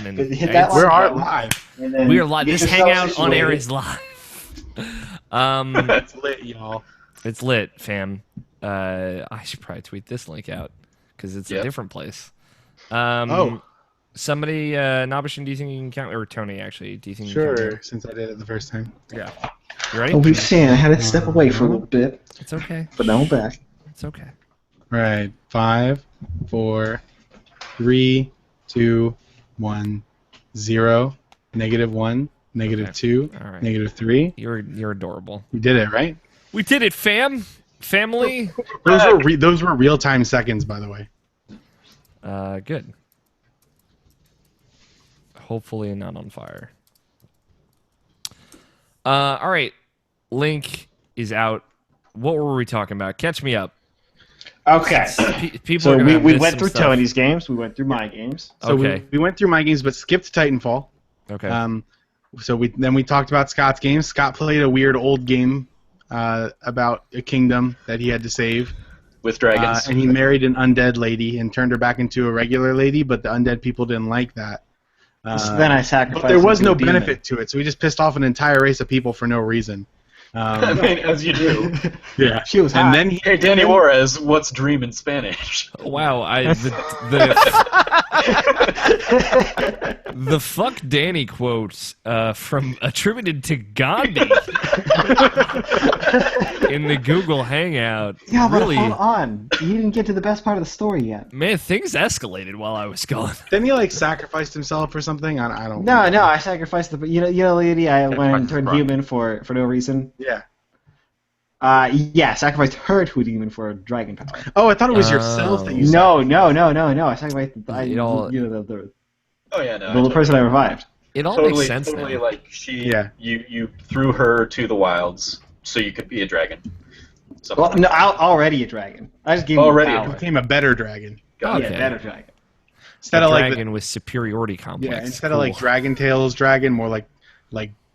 happening. Hit that We're like live. We are live. This hangout on air is live. That's lit, y'all. It's lit, fam. I should probably tweet this link out because it's a different place. Somebody, Nabishin, do you think you can count? Or Tony, actually, do you think you can count? Sure, since I did it the first time. Yeah. You ready? Well, we've seen. I had to step away for a little bit, It's okay. but now I'm back. It's okay. Right. 5, 4, 3, 2, 1, 0, -1, -2, All right. -3. You're adorable. We did it, right? We did it, fam. Family. Those were real-time seconds, by the way. Good. Hopefully not on fire. All right. Link is out. What were we talking about? Catch me up. Okay. People So are we went through Tony's games. We went through my games. So we went through my games, but skipped Titanfall. Okay. So we talked about Scott's games. Scott played a weird old game about a kingdom that he had to save. With dragons. And he married an undead lady and turned her back into a regular lady, but the undead people didn't like that. So then I sacrificed. But there was no demon. benefit to it, so we just pissed off an entire race of people for no reason. I mean, as you do. Yeah. She was And hot. then Hey, Danny Juarez, what's dream in Spanish? Wow. The fuck Danny quotes from attributed to Gandhi in the Google Hangout. Yeah, but really, hold on. You didn't get to the best part of the story yet. man, things escalated while I was gone. Didn't he like sacrificed himself or something? I don't. No, I sacrificed the. You know, lady, I went and turned human for no reason. Yeah. Yeah, sacrificed her to a demon for dragon power. Oh, I thought it was yourself that you. No. I sacrificed. The Oh yeah, no. the person I revived. It all Totally, makes sense totally now. like you threw her to the wilds so you could be a dragon. Something Well, like no, that. already a dragon. I just gave Already him a power. Became a better dragon. Got Okay. it. Yeah, better dragon. Instead A of like dragon with superiority complex. yeah, instead of like Dragon Tales dragon, more like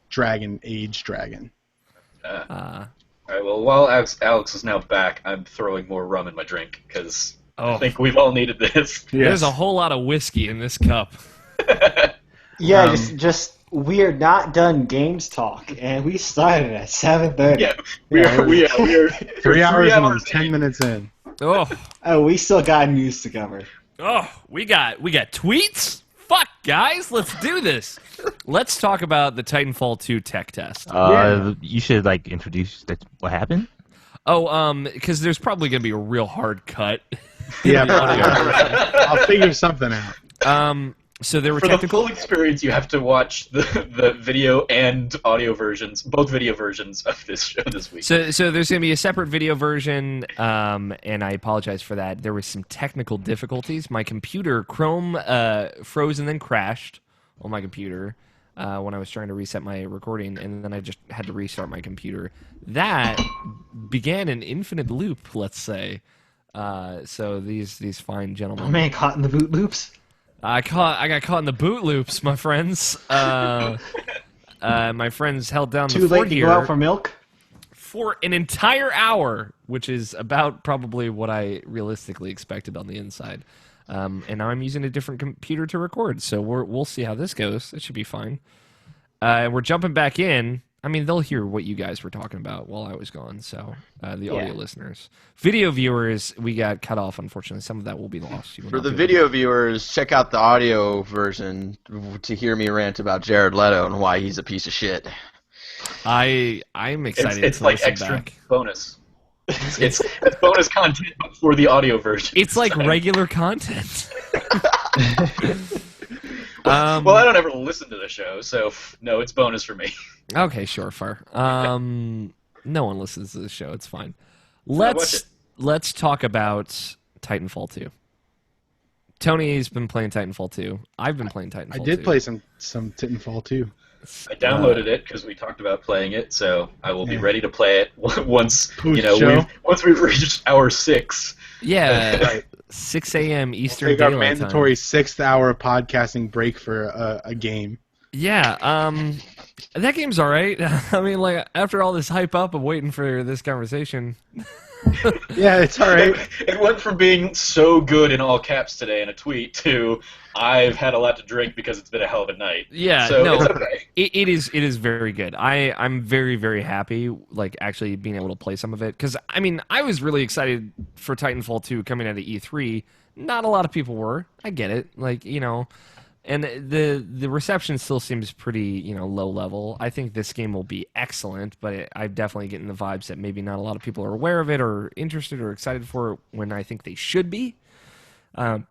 Dragon Age dragon. All right. Well, while Alex is now back, I'm throwing more rum in my drink because I think we've all needed this. There's a whole lot of whiskey in this cup. Yeah, just we're not done games talk, and we started at 7:30. Yeah, we are 3 hours and 10 minutes in. Oh, Oh, we still got news to cover. we got tweets. Fuck, guys, let's do this. Let's talk about the Titanfall 2 tech test. You should introduce what happened. Because there's probably gonna be a real hard cut. Yeah, I'll figure something out. So there were For technical. the full experience, you have to watch the video and audio versions, both video versions of this show this week. So there's going to be a separate video version, and I apologize for that. There was some technical difficulties. My computer, Chrome, froze and then crashed on my computer when I was trying to reset my recording, and then I just had to restart my computer. That began an infinite loop, let's say. So these fine gentlemen. Oh man, caught in the boot loops. I got caught in the boot loops, my friends. My friends held down Too the late fort to here go out for milk. for an entire hour, which is about probably what I realistically expected on the inside. And now I'm using a different computer to record, so we'll see how this goes. It should be fine. We're jumping back in. I mean, they'll hear what you guys were talking about while I was gone, so the audio listeners. Video viewers, we got cut off, unfortunately. Some of that will be lost. For the video viewers, check out the audio version to hear me rant about Jared Leto and why he's a piece of shit. I'm excited It's to like listen extra back. bonus. It's bonus content for the audio version. It's like regular content. Well, I don't ever listen to the show, so no, it's bonus for me. Okay, sure, fair. No one listens to the show. It's fine. watch Let's talk about Titanfall 2. Tony's been playing Titanfall 2. I've been playing Titanfall 2. I did play some Titanfall too. I downloaded it because we talked about playing it, so I will be ready to play it once Post-show. once we've reached hour 6. Yeah, Right. 6 a.m. Eastern Take our Daylight mandatory Time. 6th-hour podcasting break for a game. Yeah, that game's all right. I mean, after all this hype up of waiting for this conversation, Yeah, it's all right. It went from being so good in all caps today in a tweet to I've had a lot to drink because it's been a hell of a night. Yeah, so no, it's okay. it is very good. I'm very, very happy, like, actually being able to play some of it. Because, I mean, I was really excited for Titanfall 2 coming out of E3. Not a lot of people were. I get it. Like, you know, and the reception still seems pretty, you know, low level. I think this game will be excellent, but I'm definitely getting the vibes that maybe not a lot of people are aware of it or interested or excited for it when I think they should be. And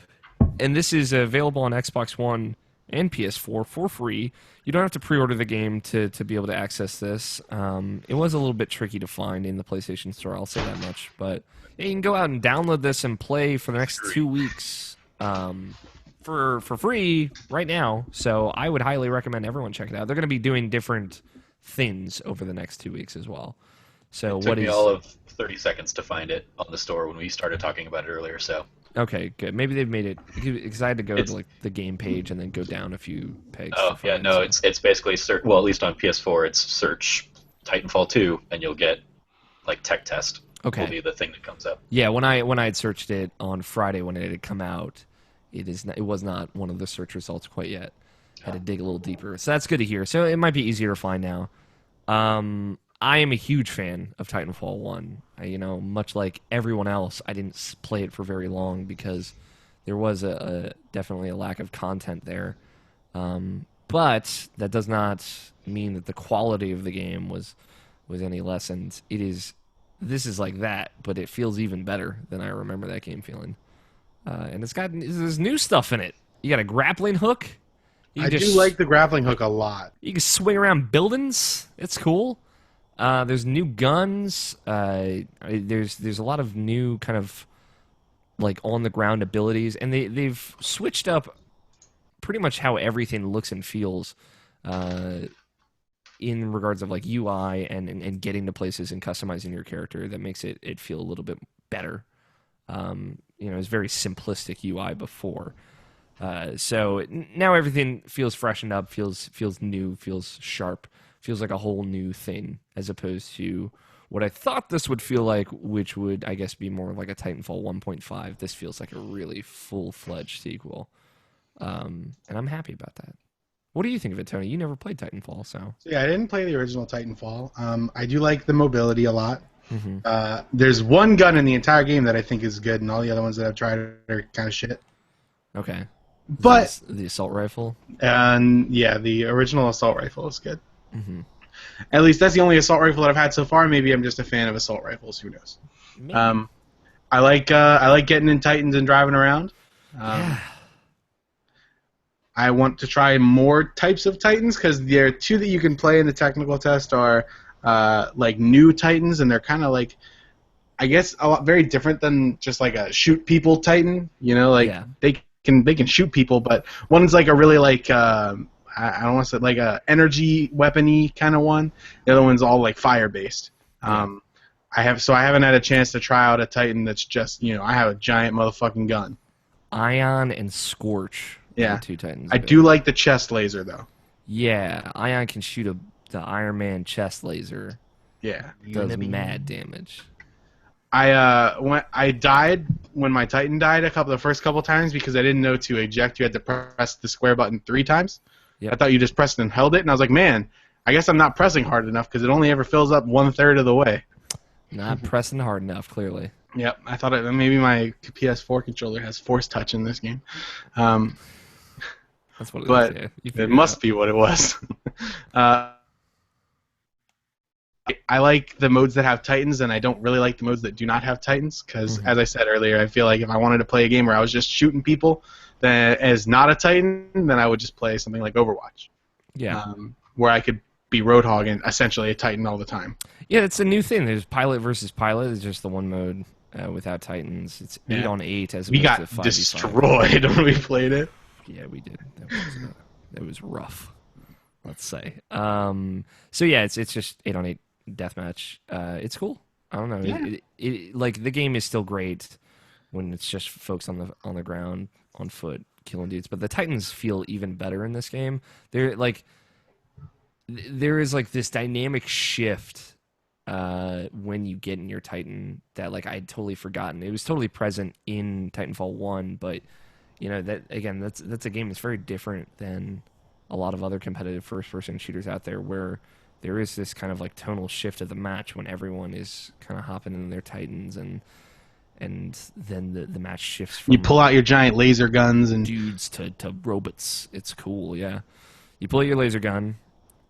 this is available on Xbox One and PS4 for free. You don't have to pre-order the game to be able to access this. It was a little bit tricky to find in the PlayStation Store, I'll say that much. But yeah, you can go out and download this and play for the next 2 weeks for free right now. So I would highly recommend everyone check it out. They're going to be doing different things over the next 2 weeks as well. So It took me all of 30 seconds to find it on the store when we started talking about it earlier. So okay, good. Maybe they've made it because I had to go to like the game page and then go down a few pegs. Oh yeah, no, it's basically well, at least on PS4, it's search Titanfall 2, and you'll get like tech test. Okay, will be the thing that comes up. Yeah, when I had searched it on Friday when it had come out, it was not one of the search results quite yet. Had to dig a little deeper, so that's good to hear. So it might be easier to find now. I am a huge fan of Titanfall 1. You know, much like everyone else, I didn't play it for very long because there was definitely a lack of content there. But that does not mean that the quality of the game was any lessened. This is like that, but it feels even better than I remember that game feeling. And there's new stuff in it. You got a grappling hook. I do like the grappling hook a lot. You can swing around buildings. It's cool. There's new guns. There's a lot of new kind of like on the ground abilities, and they've switched up pretty much how everything looks and feels in regards of like UI and getting to places and customizing your character. That makes it feel a little bit better. You know, it's very simplistic UI before. So now everything feels freshened up, feels new, feels sharp. Feels like a whole new thing, as opposed to what I thought this would feel like, which would, I guess, be more like a Titanfall 1.5. This feels like a really full-fledged sequel. And I'm happy about that. What do you think of it, Tony? You never played Titanfall, so... Yeah, I didn't play the original Titanfall. I do like the mobility a lot. Mm-hmm. There's one gun in the entire game that I think is good, and all the other ones that I've tried are kind of shit. Okay. But... The assault rifle? And, yeah, the original assault rifle is good. Mm-hmm. At least that's the only assault rifle that I've had so far. Maybe I'm just a fan of assault rifles. Who knows? I like getting in Titans and driving around. Yeah. I want to try more types of Titans because there are two that you can play in the technical test are like new Titans, and they're kind of like, I guess, very different than just like a shoot people Titan. You know, like they can shoot people, but one's like a really like. I don't want to say like a energy weapony kind of one. The other one's all like fire based. I haven't had a chance to try out a Titan that's just, you know, I have a giant motherfucking gun. Ion and Scorch. Yeah. Two Titans. I do like the chest laser though. Yeah, Ion can shoot the Iron Man chest laser. Yeah. Does mad damage. When I died when my Titan died the first couple times because I didn't know to eject you had to press the square button 3 times. Yep. I thought you just pressed and held it, and I was like, man, I guess I'm not pressing hard enough because it only ever fills up 1/3 of the way. Not pressing hard enough, clearly. Yep, I thought maybe my PS4 controller has force touch in this game. That's what it is. Yeah. It must be what it was. I like the modes that have Titans, and I don't really like the modes that do not have Titans because, as I said earlier, I feel like if I wanted to play a game where I was just shooting people that is not a Titan, then I would just play something like Overwatch. Yeah. Where I could be Roadhog and essentially a Titan all the time. Yeah, it's a new thing. There's pilot versus pilot. It's just the one mode without Titans. It's 8 on 8 as opposed to 5v5. We got destroyed when we played it. Yeah, we did. That was rough, let's say. So yeah, it's just 8 on 8 deathmatch. It's cool. I don't know. Yeah. It like the game is still great when it's just folks on the ground on foot killing dudes, but the Titans feel even better in this game. There is like this dynamic shift when you get in your Titan that like I'd totally forgotten. It was totally present in Titanfall 1, but that again, that's a game that's very different than a lot of other competitive first-person shooters out there, where there is this kind of like tonal shift of the match when everyone is kind of hopping in their Titans, and then the match shifts from you pull out your giant laser guns and dudes to robots. It's cool, yeah. You pull out your laser gun,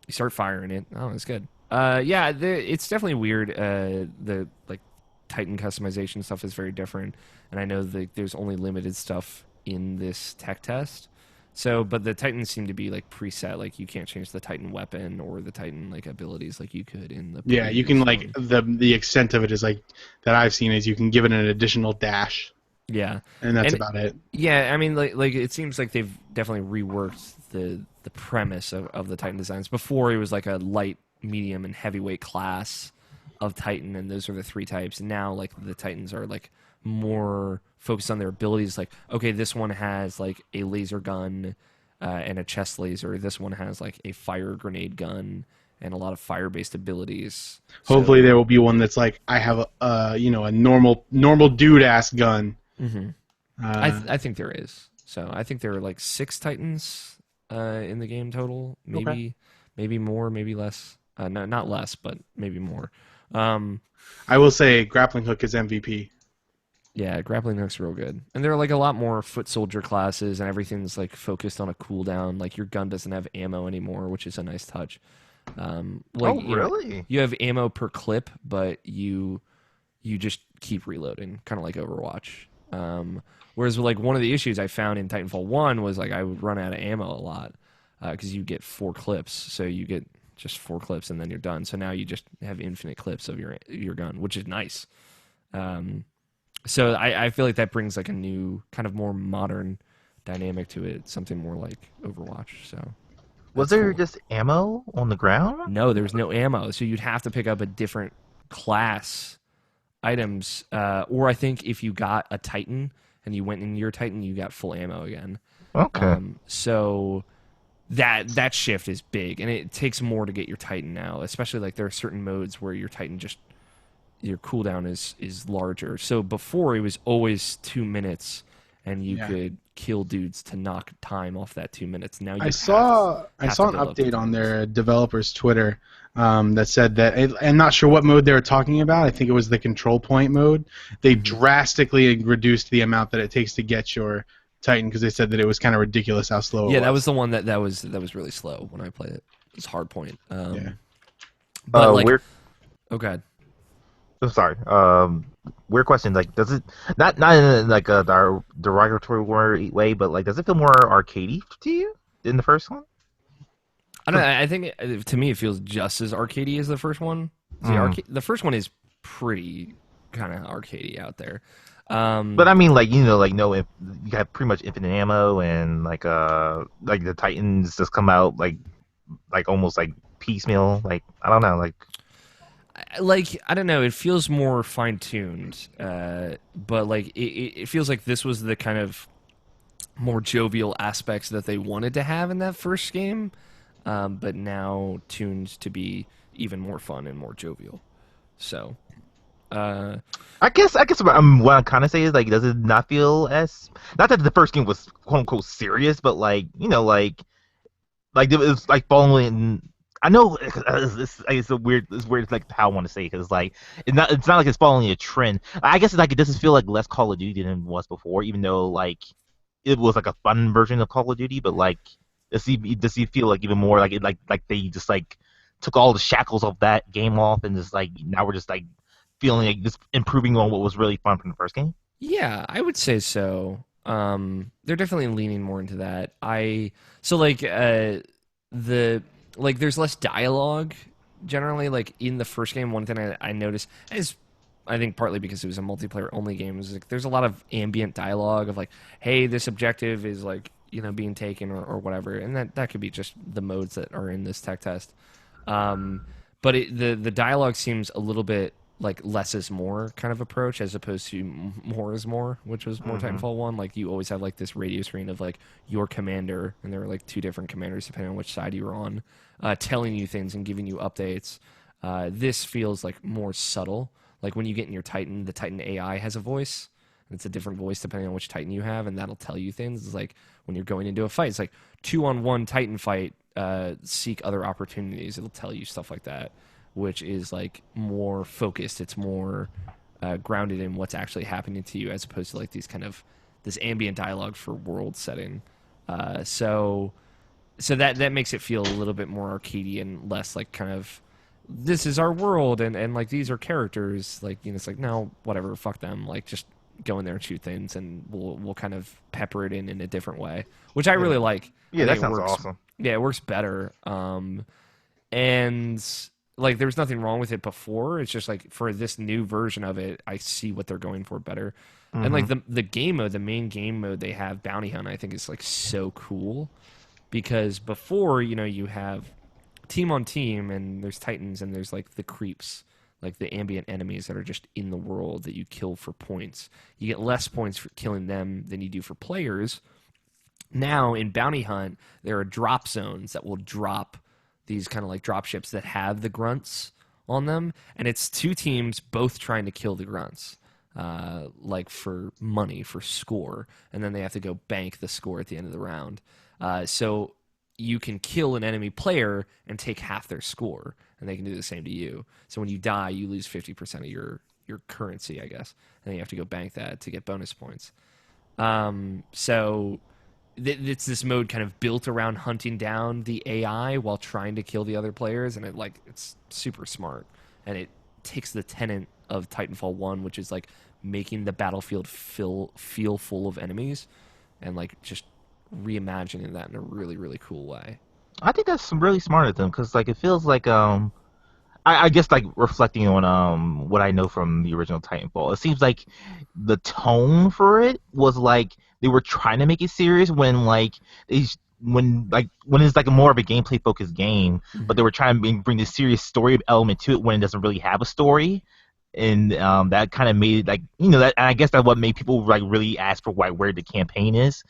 you start firing it. Oh, it's good. It's definitely weird. The like Titan customization stuff is very different, and I know that there's only limited stuff in this tech test. So, but the Titans seem to be like preset. Like you can't change the Titan weapon or the Titan like abilities like you could in the. Yeah, you can like the extent of it is like that I've seen is you can give it an additional dash. Yeah, and that's about it. Yeah, I mean, like it seems like they've definitely reworked the premise of the Titan designs. Before it was like a light, medium, and heavyweight class of Titan, and those are the 3 types. And now like the Titans are like more focused on their abilities. Like, okay, this one has like a laser gun and a chest laser. This one has like a fire grenade gun and a lot of fire-based abilities. Hopefully, there will be one that's like I have a normal dude ass gun. Mm-hmm. I think there is. So I think there are like 6 Titans in the game total. Maybe more, maybe less. No, not less, but maybe more. I will say grappling hook is MVP. Yeah, grappling hook's real good. And there are like a lot more foot soldier classes, and everything's like focused on a cooldown. Like your gun doesn't have ammo anymore, which is a nice touch. Really? You have ammo per clip, but you just keep reloading, kind of like Overwatch. Whereas like one of the issues I found in Titanfall 1 was like I would run out of ammo a lot because you get 4 clips, so you get just 4 clips and then you're done. So now you just have infinite clips of your gun, which is nice. So I feel like that brings like a new kind of more modern dynamic to it, something more like Overwatch. So was there just ammo on the ground? No, there was no ammo. So you'd have to pick up a different class items, or I think if you got a Titan and you went in your Titan, you got full ammo again. Okay. So that shift is big, and it takes more to get your Titan now. Especially like there are certain modes where your Titan just your cooldown is larger. So before it was always 2 minutes, and you could kill dudes to knock time off that 2 minutes. Now I saw an update on their developers' Twitter that said that I'm not sure what mode they were talking about. I think it was the control point mode. They drastically reduced the amount that it takes to get your Titan because they said that it was kind of ridiculous how slow it was. Yeah, that was the one that was really slow when I played it. It was hard point. But okay. Oh, sorry. Weird question. Like, does it not in like a derogatory way, but like, does it feel more arcadey to you than the first one? I don't know. I think to me it feels just as arcadey as the first one. The first one is pretty kind of arcadey out there. But I mean, like you have pretty much infinite ammo, and like the Titans just come out like almost like piecemeal. Like I don't know, I don't know. It feels more fine tuned, but like it feels like this was the kind of more jovial aspects that they wanted to have in that first game, but now tuned to be even more fun and more jovial. So, I guess what I'm kind of saying is like, does it not feel as not that the first game was quote unquote serious, but like it was like following. I know it's weird. It's like how I want to say it because like it's not like it's following a trend. I guess it doesn't feel like less Call of Duty than it was before, even though like it was like a fun version of Call of Duty. But like does he feel like even more like it like they just like took all the shackles of that game off and just like now we're just like feeling like just improving on what was really fun from the first game? Yeah, I would say so. They're definitely leaning more into that. There's less dialogue generally. Like in the first game, one thing I noticed is, I think partly because it was a multiplayer only game, is like there's a lot of ambient dialogue of like, hey, this objective is like being taken or whatever, and that could be just the modes that are in this tech test. But the dialogue seems a little bit like less is more kind of approach as opposed to more is more, which was more Titanfall 1. Like you always have like this radio screen of like your commander, and there were like 2 different commanders depending on which side you were on, telling you things and giving you updates. This feels like more subtle. Like when you get in your Titan, the Titan AI has a voice. It's a different voice depending on which Titan you have, and that'll tell you things. It's like when you're going into a fight, it's like 2-on-1 Titan fight, seek other opportunities. It'll tell you stuff like that, which is like more focused. It's more grounded in what's actually happening to you, as opposed to like this ambient dialogue for world setting. So that makes it feel a little bit more arcadey and less like kind of, this is our world and like these are characters. Like, you know, it's like, no, whatever, fuck them. Like, just go in there and shoot things, and we'll kind of pepper it in a different way, which I really like. Yeah, that sounds awesome. Yeah, it works better. And like, there's nothing wrong with it before. It's just like for this new version of it, I see what they're going for better. Mm-hmm. And like the game mode, the main game mode they have, Bounty Hunt, I think is like so cool, because before, you know, you have team on team, and there's Titans, and there's like the creeps, like the ambient enemies that are just in the world that you kill for points. You get less points for killing them than you do for players. Now, in Bounty Hunt, there are drop zones that will drop these kind of like drop ships that have the grunts on them, and it's two teams both trying to kill the grunts, like for money, for score, and then they have to go bank the score at the end of the round. So you can kill an enemy player and take half their score, and they can do the same to you. So when you die, you lose 50% of your currency, I guess, and then you have to go bank that to get bonus points. So it's this mode kind of built around hunting down the AI while trying to kill the other players, and it's super smart, and it takes the tenet of Titanfall 1, which is like making the battlefield feel full of enemies, and like just reimagining that in a really, really cool way. I think that's really smart of them, because like it feels like I guess like reflecting on what I know from the original Titanfall, it seems like the tone for it was like they were trying to make it serious when it's like more of a gameplay focused game, but they were trying to bring this serious story element to it when it doesn't really have a story. And that kind of made like, you know, that, and I guess that's what made people like really ask for where the campaign is.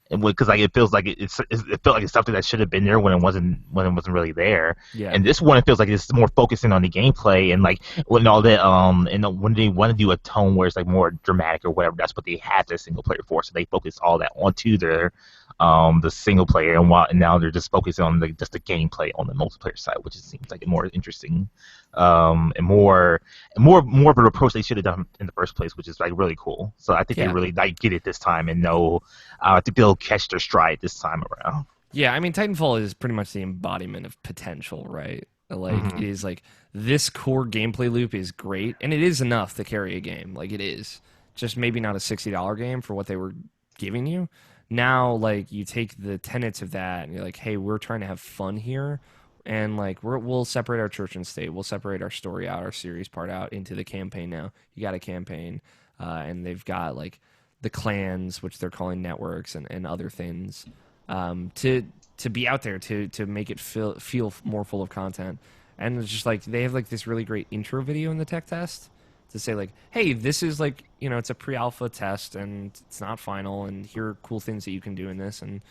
And because like it feels like it felt like it's something that should have been there when it wasn't really there. Yeah. And this one, it feels like it's more focusing on the gameplay and like when all that and when they want to do a tone where it's like more dramatic or whatever, that's what they have their single player for. So they focus all that onto their the single player, and now they're just focusing on just the gameplay on the multiplayer side, which seems like a more interesting and more of an approach they should have done in the first place, which is like really cool. So I think they really like get it this time and know. I think they'll catch their stride this time around. Yeah, I mean, Titanfall is pretty much the embodiment of potential, right? Like, it is like, this core gameplay loop is great, and it is enough to carry a game. Like, it is. Just maybe not a $60 game for what they were giving you. Now, like, you take the tenets of that, and you're like, hey, we're trying to have fun here, and, like, we'll separate our church and state. We'll separate our story out, our series part out into the campaign now. You got a campaign, and they've got, like, the clans, which they're calling networks, and other things, to be out there, to make it feel more full of content. And it's just like, they have like this really great intro video in the tech test to say like, hey, this is like, you know, it's a pre-alpha test and it's not final, and here are cool things that you can do in this, and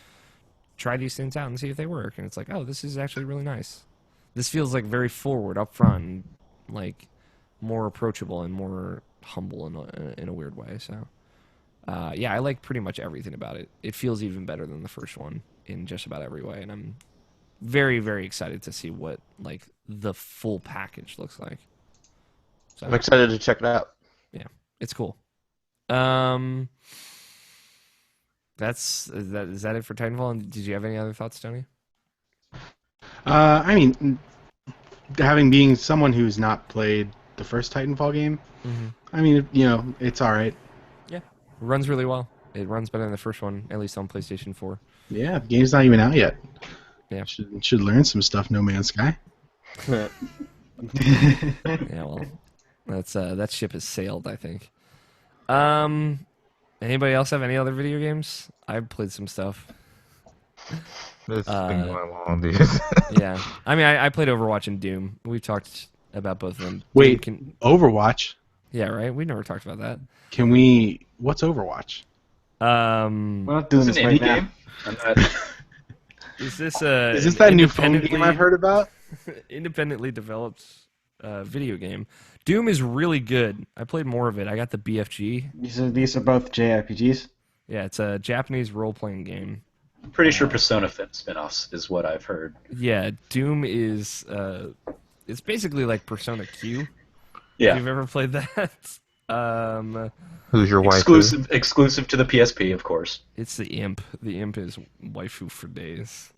try these things out and see if they work. And it's like, oh, this is actually really nice. This feels like very forward, up front, and like more approachable and more humble in a weird way. So yeah, I like pretty much everything about it. It feels even better than the first one in just about every way, and I'm very, very excited to see what like the full package looks like. So, I'm excited to check it out. Yeah, it's cool. Is that it for Titanfall? And did you have any other thoughts, Tony? I mean, being someone who's not played the first Titanfall game, I mean, you know, it's all right. Yeah, it runs really well. It runs better than the first one, at least on PlayStation 4. Yeah, the game's not even out yet. Yeah, should learn some stuff. No Man's Sky. Yeah, well, that ship has sailed, I think. Anybody else have any other video games? I've played some stuff. This has been going long, dude. Yeah, I mean, I played Overwatch and Doom. We've talked about both of them. Wait, Overwatch? Yeah, right. We never talked about that. Can we? What's Overwatch? We're not doing this right now. Is this that new phone game I've heard about? Independently developed video game. Doom is really good. I played more of it. I got the BFG. These are both JRPGs? Yeah, it's a Japanese role-playing game. I'm pretty sure Persona spin-offs is what I've heard. Yeah, Doom is it's basically like Persona Q. Yeah. If you've ever played that. Who's your wife? Exclusive to the PSP, of course. It's the Imp. The Imp is waifu for days.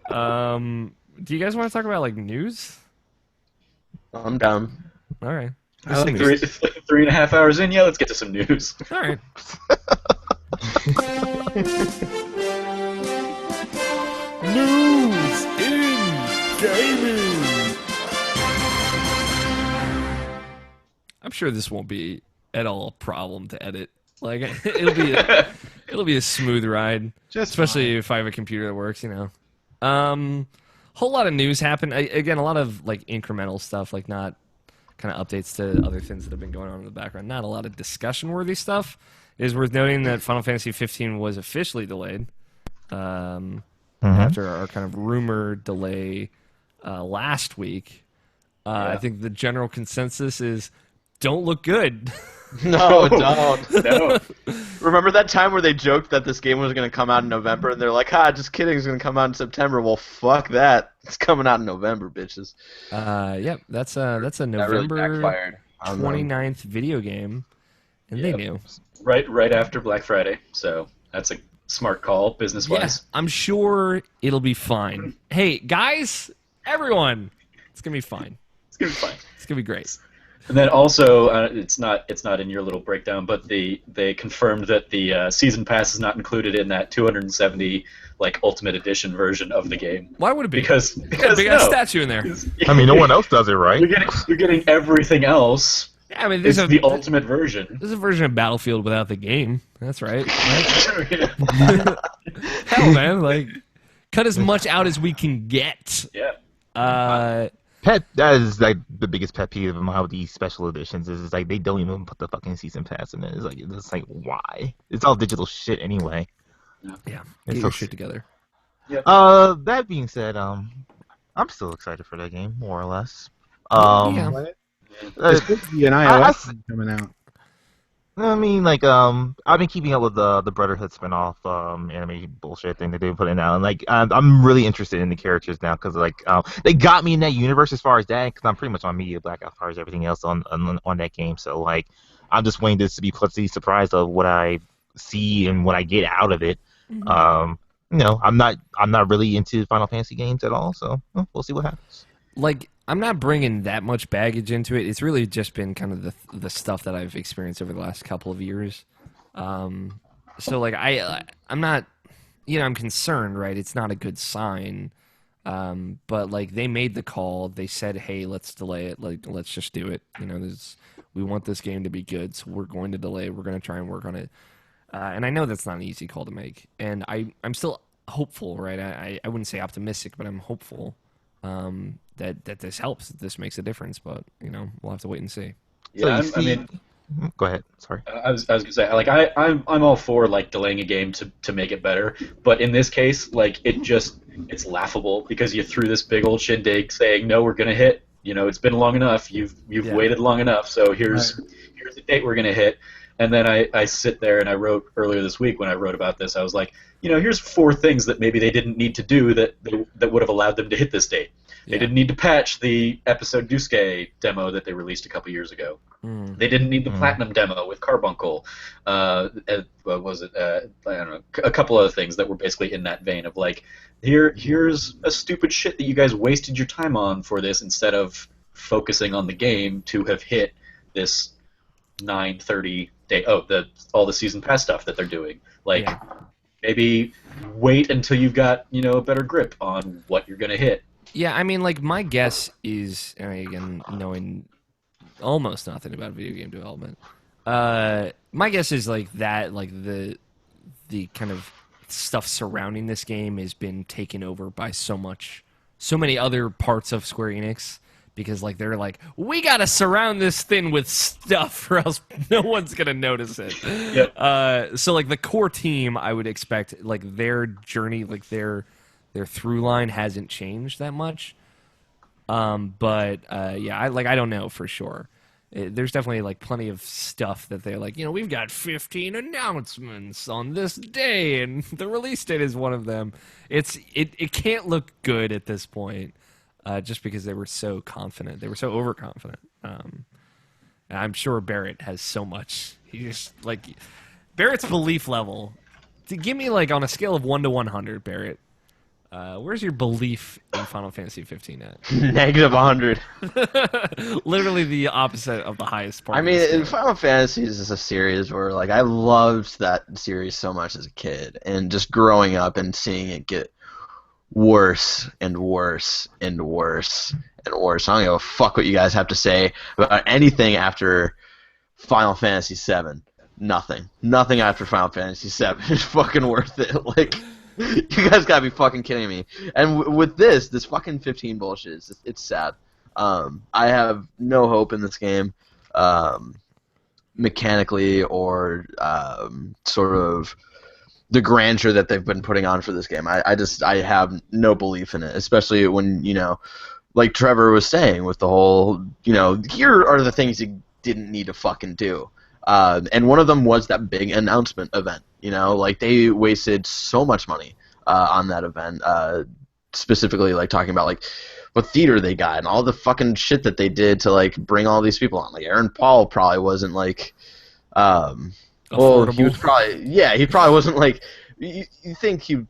Do you guys want to talk about like news? I'm down. All right. I think 3.5 hours in. Yeah, let's get to some news. All right. News in gaming. I'm sure this won't be at all a problem to edit. Like it'll be a smooth ride, especially if I have a computer that works. Whole lot of news happened. Again, a lot of like incremental stuff, like not kind of updates to other things that have been going on in the background. Not a lot of discussion-worthy stuff. It is worth noting that Final Fantasy 15 was officially delayed after our kind of rumored delay last week. I think the general consensus is don't look good. No, don't. No. Remember that time where they joked that this game was going to come out in November, and they're like, just kidding, it's going to come out in September. Well, fuck that. It's coming out in November, bitches. Yep, that's a That November really backfired. 29th video game. And they knew. Right after Black Friday, so that's a smart call, business-wise. Yeah, I'm sure it'll be fine. Hey, guys, everyone, it's going to be fine. It's going to be fine. It's going to be great. And then also, it's not in your little breakdown, but they confirmed that the season pass is not included in that 270 like Ultimate Edition version of the game. Why would it be? Because they got a statue in there. I mean, no one else does it, right? You're getting everything else. Yeah, I mean, This is the ultimate version. This is a version of Battlefield without the game. That's right. Hell, man, like cut as much out as we can get. Yeah. That is like the biggest pet peeve of how these special editions is like they don't even put the fucking season pass in it. It's like why? It's all digital shit anyway. Yeah, get your shit together. Yep. That being said, I'm still excited for that game, more or less. There's supposed to be an iOS thing coming out. I mean, like, I've been keeping up with the Brotherhood spinoff anime bullshit thing that they put in now, and like, I'm really interested in the characters now because like, they got me in that universe as far as that, because I'm pretty much on Media Blackout as far as everything else on that game. So like, I'm just waiting to be pleasantly surprised of what I see and what I get out of it. I'm not really into Final Fantasy games at all, so we'll see what happens. Like, I'm not bringing that much baggage into it. It's really just been kind of the stuff that I've experienced over the last couple of years. So like I'm not, I'm concerned, right? It's not a good sign. But like they made the call. They said, "Hey, let's delay it. Like let's just do it." We want this game to be good, so we're going to delay. We're going to try and work on it. And I know that's not an easy call to make. And I'm still hopeful, right? I wouldn't say optimistic, but I'm hopeful. That this helps, that this makes a difference, but we'll have to wait and see. Yeah, So I mean, go ahead. Sorry. I was gonna say, like, I'm all for like delaying a game to make it better, but in this case, like, it's laughable because you threw this big old shindig saying, no, we're gonna hit. It's been long enough. You've waited long enough. So here's the date we're gonna hit. And then I sit there and I wrote earlier this week when I wrote about this, I was like, here's 4 things that maybe they didn't need to do that would have allowed them to hit this date. They didn't need to patch the episode Duske demo that they released a couple years ago. They didn't need the Platinum demo with Carbuncle. What was it? I don't know. A couple other things that were basically in that vein of like, here's a stupid shit that you guys wasted your time on for this instead of focusing on the game to have hit this 9:30 day. All the season pass stuff that they're doing. Like, maybe wait until you've got a better grip on what you're gonna hit. Yeah, I mean, like, my guess is, and again, knowing almost nothing about video game development, my guess is, like, that, like, the kind of stuff surrounding this game has been taken over by so many other parts of Square Enix, because, like, they're like, we gotta surround this thing with stuff or else no one's gonna notice it. Yep. So, like, the core team, I would expect, like, their journey, like, their through line hasn't changed that much. But yeah, I don't know for sure. There's definitely like plenty of stuff that they're like, we've got 15 announcements on this day, and the release date is one of them. It can't look good at this point, just because they were so confident. They were so overconfident. And I'm sure Barrett has so much. He just Barrett's belief level. To give me on a scale of 1 to 100, Barrett. Where's your belief in Final Fantasy 15 at? -100. Literally the opposite of the highest part. I mean, Final Fantasy is a series where I loved that series so much as a kid, and just growing up and seeing it get worse and worse and worse and worse. I don't give a fuck what you guys have to say about anything after Final Fantasy 7. Nothing after Final Fantasy 7 is fucking worth it. You guys gotta be fucking kidding me. And with this fucking 15 bullshit, it's sad. I have no hope in this game, mechanically or sort of the grandeur that they've been putting on for this game. I have no belief in it, especially when, like Trevor was saying with the whole, here are the things you didn't need to fucking do. And one of them was that big announcement event. They wasted so much money on that event, specifically talking about what theater they got and all the fucking shit that they did to bring all these people on. Aaron Paul probably wasn't well, he was probably he probably wasn't you think he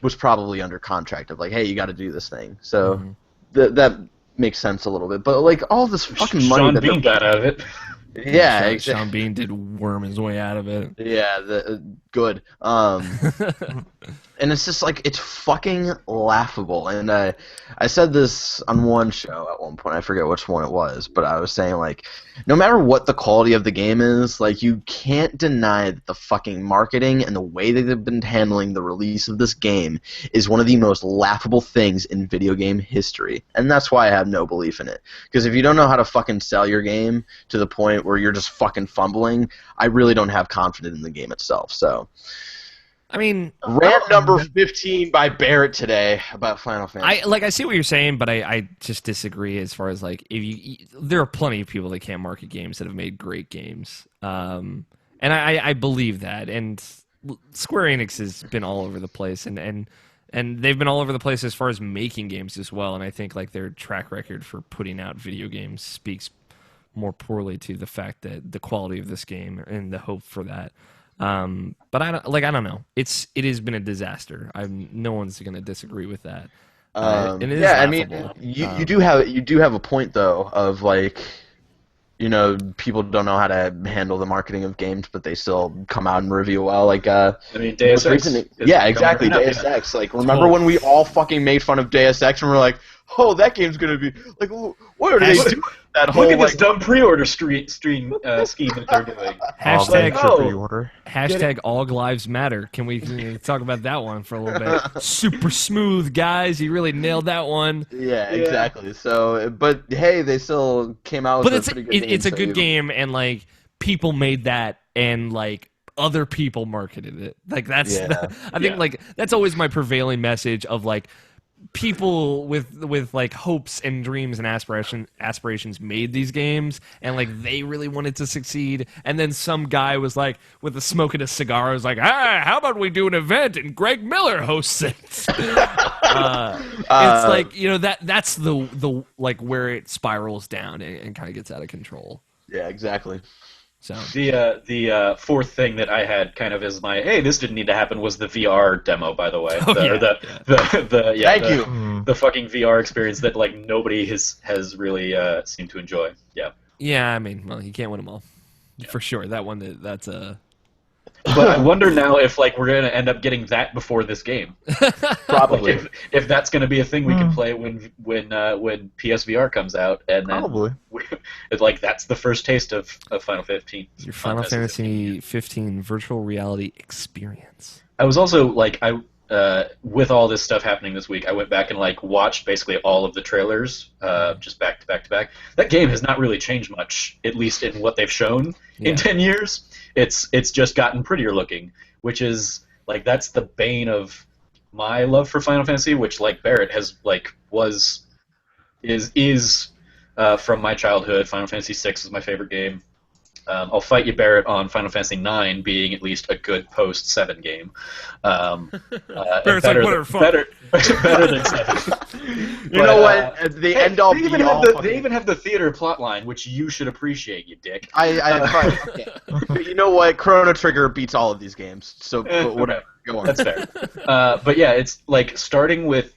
was probably under contract of hey, you got to do this thing. So that makes sense a little bit. But all this fucking money Sean Bean got out of it. Yeah, Sean Bean did worm his way out of it. Yeah, good. And it's just it's fucking laughable. And I said this on one show at one point. I forget which one it was, but I was saying no matter what the quality of the game is, you can't deny that the fucking marketing and the way that they've been handling the release of this game is one of the most laughable things in video game history. And that's why I have no belief in it. Because if you don't know how to fucking sell your game to the point where you're just fucking fumbling, I really don't have confidence in the game itself. So, I mean, rant number 15 by Barrett today about Final Fantasy. I see what you're saying, but I just disagree as far as there are plenty of people that can't market games that have made great games, and I believe that. And Square Enix has been all over the place, and they've been all over the place as far as making games as well. And I think their track record for putting out video games speaks more poorly to the fact that the quality of this game and the hope for that. But I don't know. It has been a disaster. No one's going to disagree with that. And it is laughable. I mean, you do have a point though of people don't know how to handle the marketing of games, but they still come out and review well. Deus Ex. Yeah, exactly. Deus Ex. Remember when we all fucking made fun of Deus Ex and we're like, oh, that game's gonna be what are they doing? That whole look at this dumb pre-order scheme that they're doing. Hashtag all lives matter. Can we talk about that one for a little bit? Super smooth, guys. You really nailed that one. Yeah, exactly. So, but hey, they still came out with a pretty good game. It's a good game, and people made that, and other people marketed it. That's I think that's always my prevailing message of people with hopes and dreams and aspirations made these games, and they really wanted to succeed, and then some guy was with a smoke and a cigar was how about we do an event and Greg Miller hosts it. It's that's the where it spirals down and kind of gets out of control. Yeah, exactly. So the fourth thing that I had kind of as my this didn't need to happen was the VR demo, by the way. Thank you. The fucking VR experience that nobody has really seemed to enjoy. Yeah. Yeah, I mean, well, you can't win them all, for sure. That one that's a. But I wonder now if we're gonna end up getting that before this game. Probably. If that's gonna be a thing we can play when PSVR comes out, and then Probably. That's the first taste of Final 15. Your Final Fantasy 15 virtual reality experience. I was also with all this stuff happening this week, I went back and watched basically all of the trailers, just back to back to back. That game has not really changed much, at least in what they've shown in 10 years. It's just gotten prettier looking, which is that's the bane of my love for Final Fantasy, which Barrett has was is from my childhood. Final Fantasy VI is my favorite game. I'll fight you, Barrett, on Final Fantasy IX being at least a good post-7 game. Barrett's better, like, whatever, fuck. better than 7. You know what? The end all they be even all. they even have the theater plotline, which you should appreciate, you dick. But you know what? Chrono Trigger beats all of these games. So but whatever. Go on. That's fair. But yeah, it's like starting with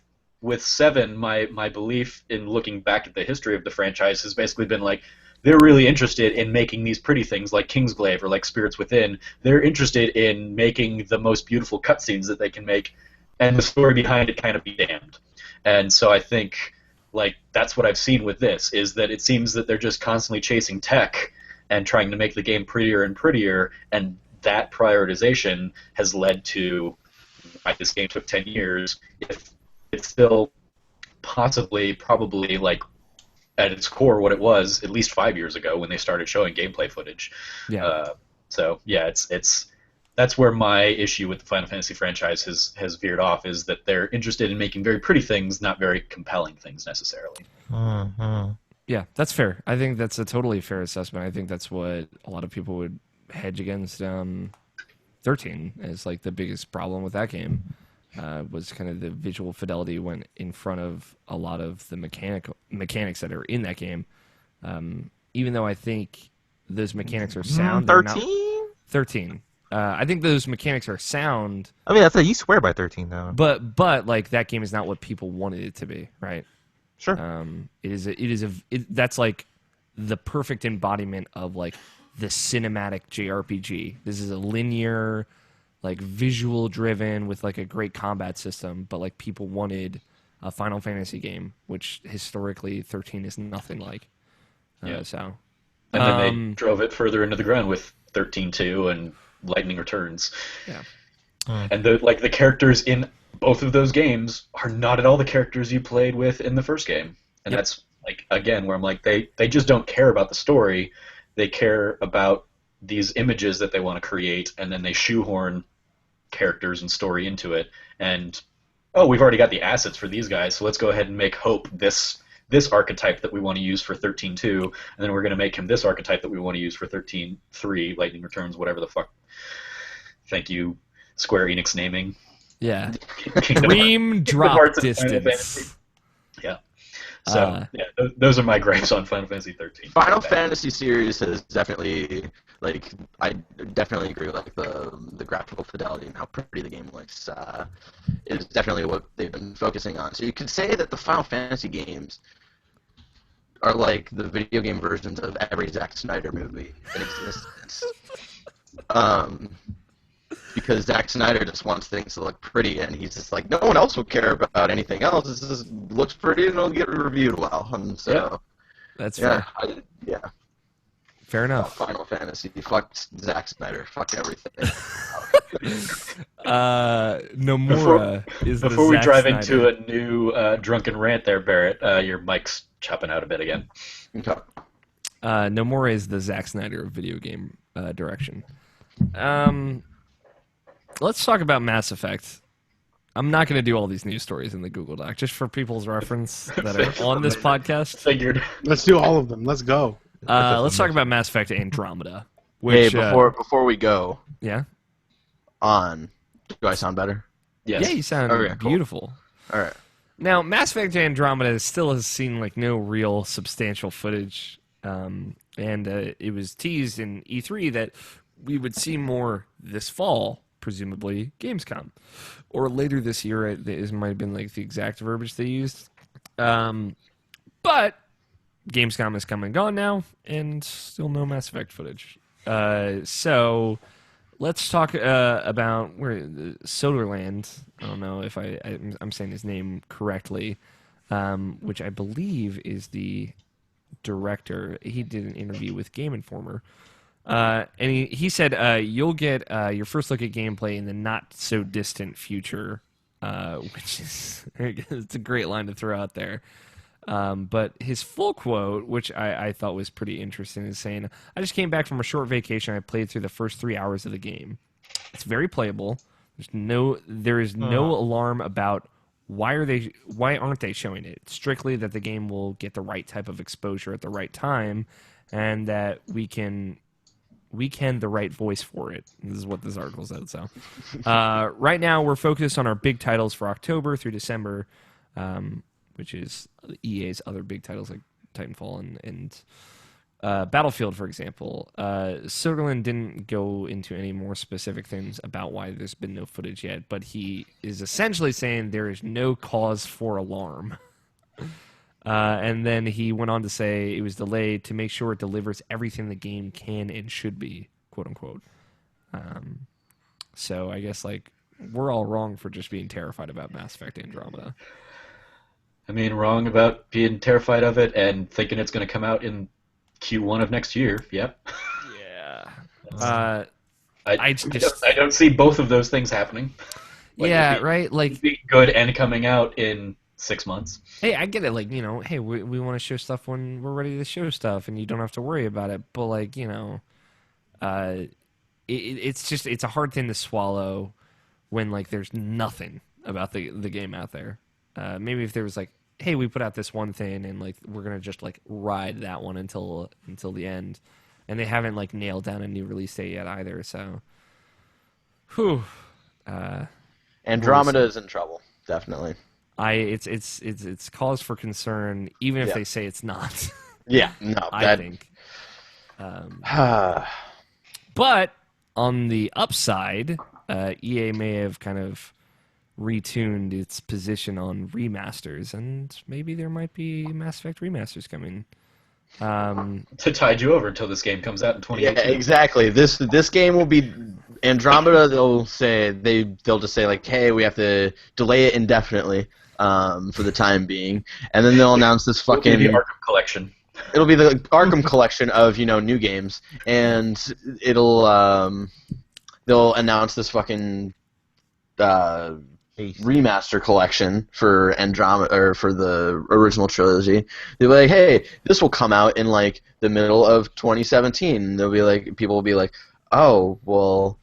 7. My belief in looking back at the history of the franchise has basically been like, they're really interested in making these pretty things like Kingsglaive or like Spirits Within. They're interested in making the most beautiful cutscenes that they can make, and the story behind it kind of be damned. And so I think like that's what I've seen with this, is that it seems that they're just constantly chasing tech and trying to make the game prettier and prettier, and that prioritization has led to why this game took 10 years. If it's still probably like at its core what it was at least 5 years ago when they started showing gameplay footage. Yeah. So yeah, it's that's where my issue with the Final Fantasy franchise has veered off, is that they're interested in making very pretty things, not very compelling things necessarily. Mm-hmm. Yeah, that's fair. I think that's a totally fair assessment. I think that's what a lot of people would hedge against 13 as like the biggest problem with that game. Was kind of the visual fidelity went in front of a lot of the mechanics that are in that game. Even though I think those mechanics are sound. 13? 13. I think those mechanics are sound. I mean, that's you swear by 13 though. But like that game is not what people wanted it to be, right? Sure. That's like the perfect embodiment of like the cinematic JRPG. This is a linear, like visual driven with like a great combat system, but like people wanted a Final Fantasy game, which historically 13 is nothing like. Yeah. So, and then they drove it further into the ground with 13-2 and Lightning Returns. Yeah. And the characters in both of those games are not at all the characters you played with in the first game. And that's like again where I'm like they just don't care about the story. They care about these images that they want to create, and then they shoehorn characters and story into it. And we've already got the assets for these guys, so let's go ahead and make Hope this archetype that we want to use for 13-2, and then we're going to make him this archetype that we want to use for 13-3, Lightning Returns, whatever the fuck. Thank you, Square Enix naming. Yeah. Kingdom Dream drop Hearts and Final distance. Fantasy. Yeah. So those are my gripes on Final Fantasy 13. Final Fantasy series has definitely, like, I definitely agree with like the graphical fidelity and how pretty the game looks. Is definitely what they've been focusing on. So you could say that the Final Fantasy games are like the video game versions of every Zack Snyder movie in existence. Because Zack Snyder just wants things to look pretty, and he's just like, no one else will care about anything else. This just looks pretty, and it'll get reviewed well. And so, That's fair. Fair enough. Final Fantasy. Fuck Zack Snyder. Fuck everything. Nomura is the Before we Zack drive Snyder. into a new drunken rant there, Barrett, your mic's chopping out a bit again. Okay. Nomura is the Zack Snyder of video game direction. Let's talk about Mass Effect. I'm not going to do all these news stories in the Google Doc, just for people's reference that are on this podcast. Figured. Let's do all of them. Let's go. Let's talk about Mass Effect Andromeda. Which, Hey, before we go yeah? do I sound better? Yes. Yeah, you sound Okay, cool. beautiful. All right. Now, Mass Effect Andromeda still has seen like no real substantial footage, and it was teased in E3 that we would see more this fall, presumably Gamescom, or later this year. It might have been like the exact verbiage they used, but Gamescom is come and gone now, and still no Mass Effect footage. So let's talk about Soderland. I don't know if I'm saying his name correctly, which I believe is the director. He did an interview with Game Informer, and he said you'll get your first look at gameplay in the not so distant future, which is it's a great line to throw out there. But his full quote, which I thought was pretty interesting, is saying, "I just came back from a short vacation. I played through the first 3 hours of the game. It's very playable. There is no alarm about why aren't they showing it? Strictly that the game will get the right type of exposure at the right time, and that we can the right voice for it. This is what this article said. So right now we're focused on our big titles for October through December, which is EA's other big titles like Titanfall and Battlefield, for example. Soderlund didn't go into any more specific things about why there's been no footage yet, but he is essentially saying there is no cause for alarm. And then he went on to say it was delayed to make sure it delivers everything the game can and should be, quote unquote. So I guess like we're all wrong for just being terrified about Mass Effect Andromeda. I mean, wrong about being terrified of it and thinking it's going to come out in Q1 of next year. Yep. Yeah. I don't see both of those things happening. Like, yeah, right? Like being good and coming out in 6 months. Hey, I get it. Like, you know, hey, we want to show stuff when we're ready to show stuff, and you don't have to worry about it. But, like, you know, it's a hard thing to swallow when, like, there's nothing about the game out there. Maybe if there was, like, hey, we put out this one thing, and, like, we're going to just, like, ride that one until the end. And they haven't, like, nailed down a new release date yet either, so. Whew. Andromeda is in trouble, definitely. It's cause for concern, even if they say it's not. Yeah, no, I think. But on the upside, EA may have kind of retuned its position on remasters, and maybe there might be Mass Effect remasters coming. To tide you over until this game comes out in 2018. Yeah, exactly. This game will be Andromeda. They'll just say like, hey, we have to delay it indefinitely. For the time being, and then they'll announce this fucking. It'll be the Arkham Collection. It'll be the Arkham Collection of new games, and they'll announce this fucking remaster collection for Andromeda or for the original trilogy. They'll be like, hey, this will come out in like the middle of 2017. They'll be like, people will be like, oh, well.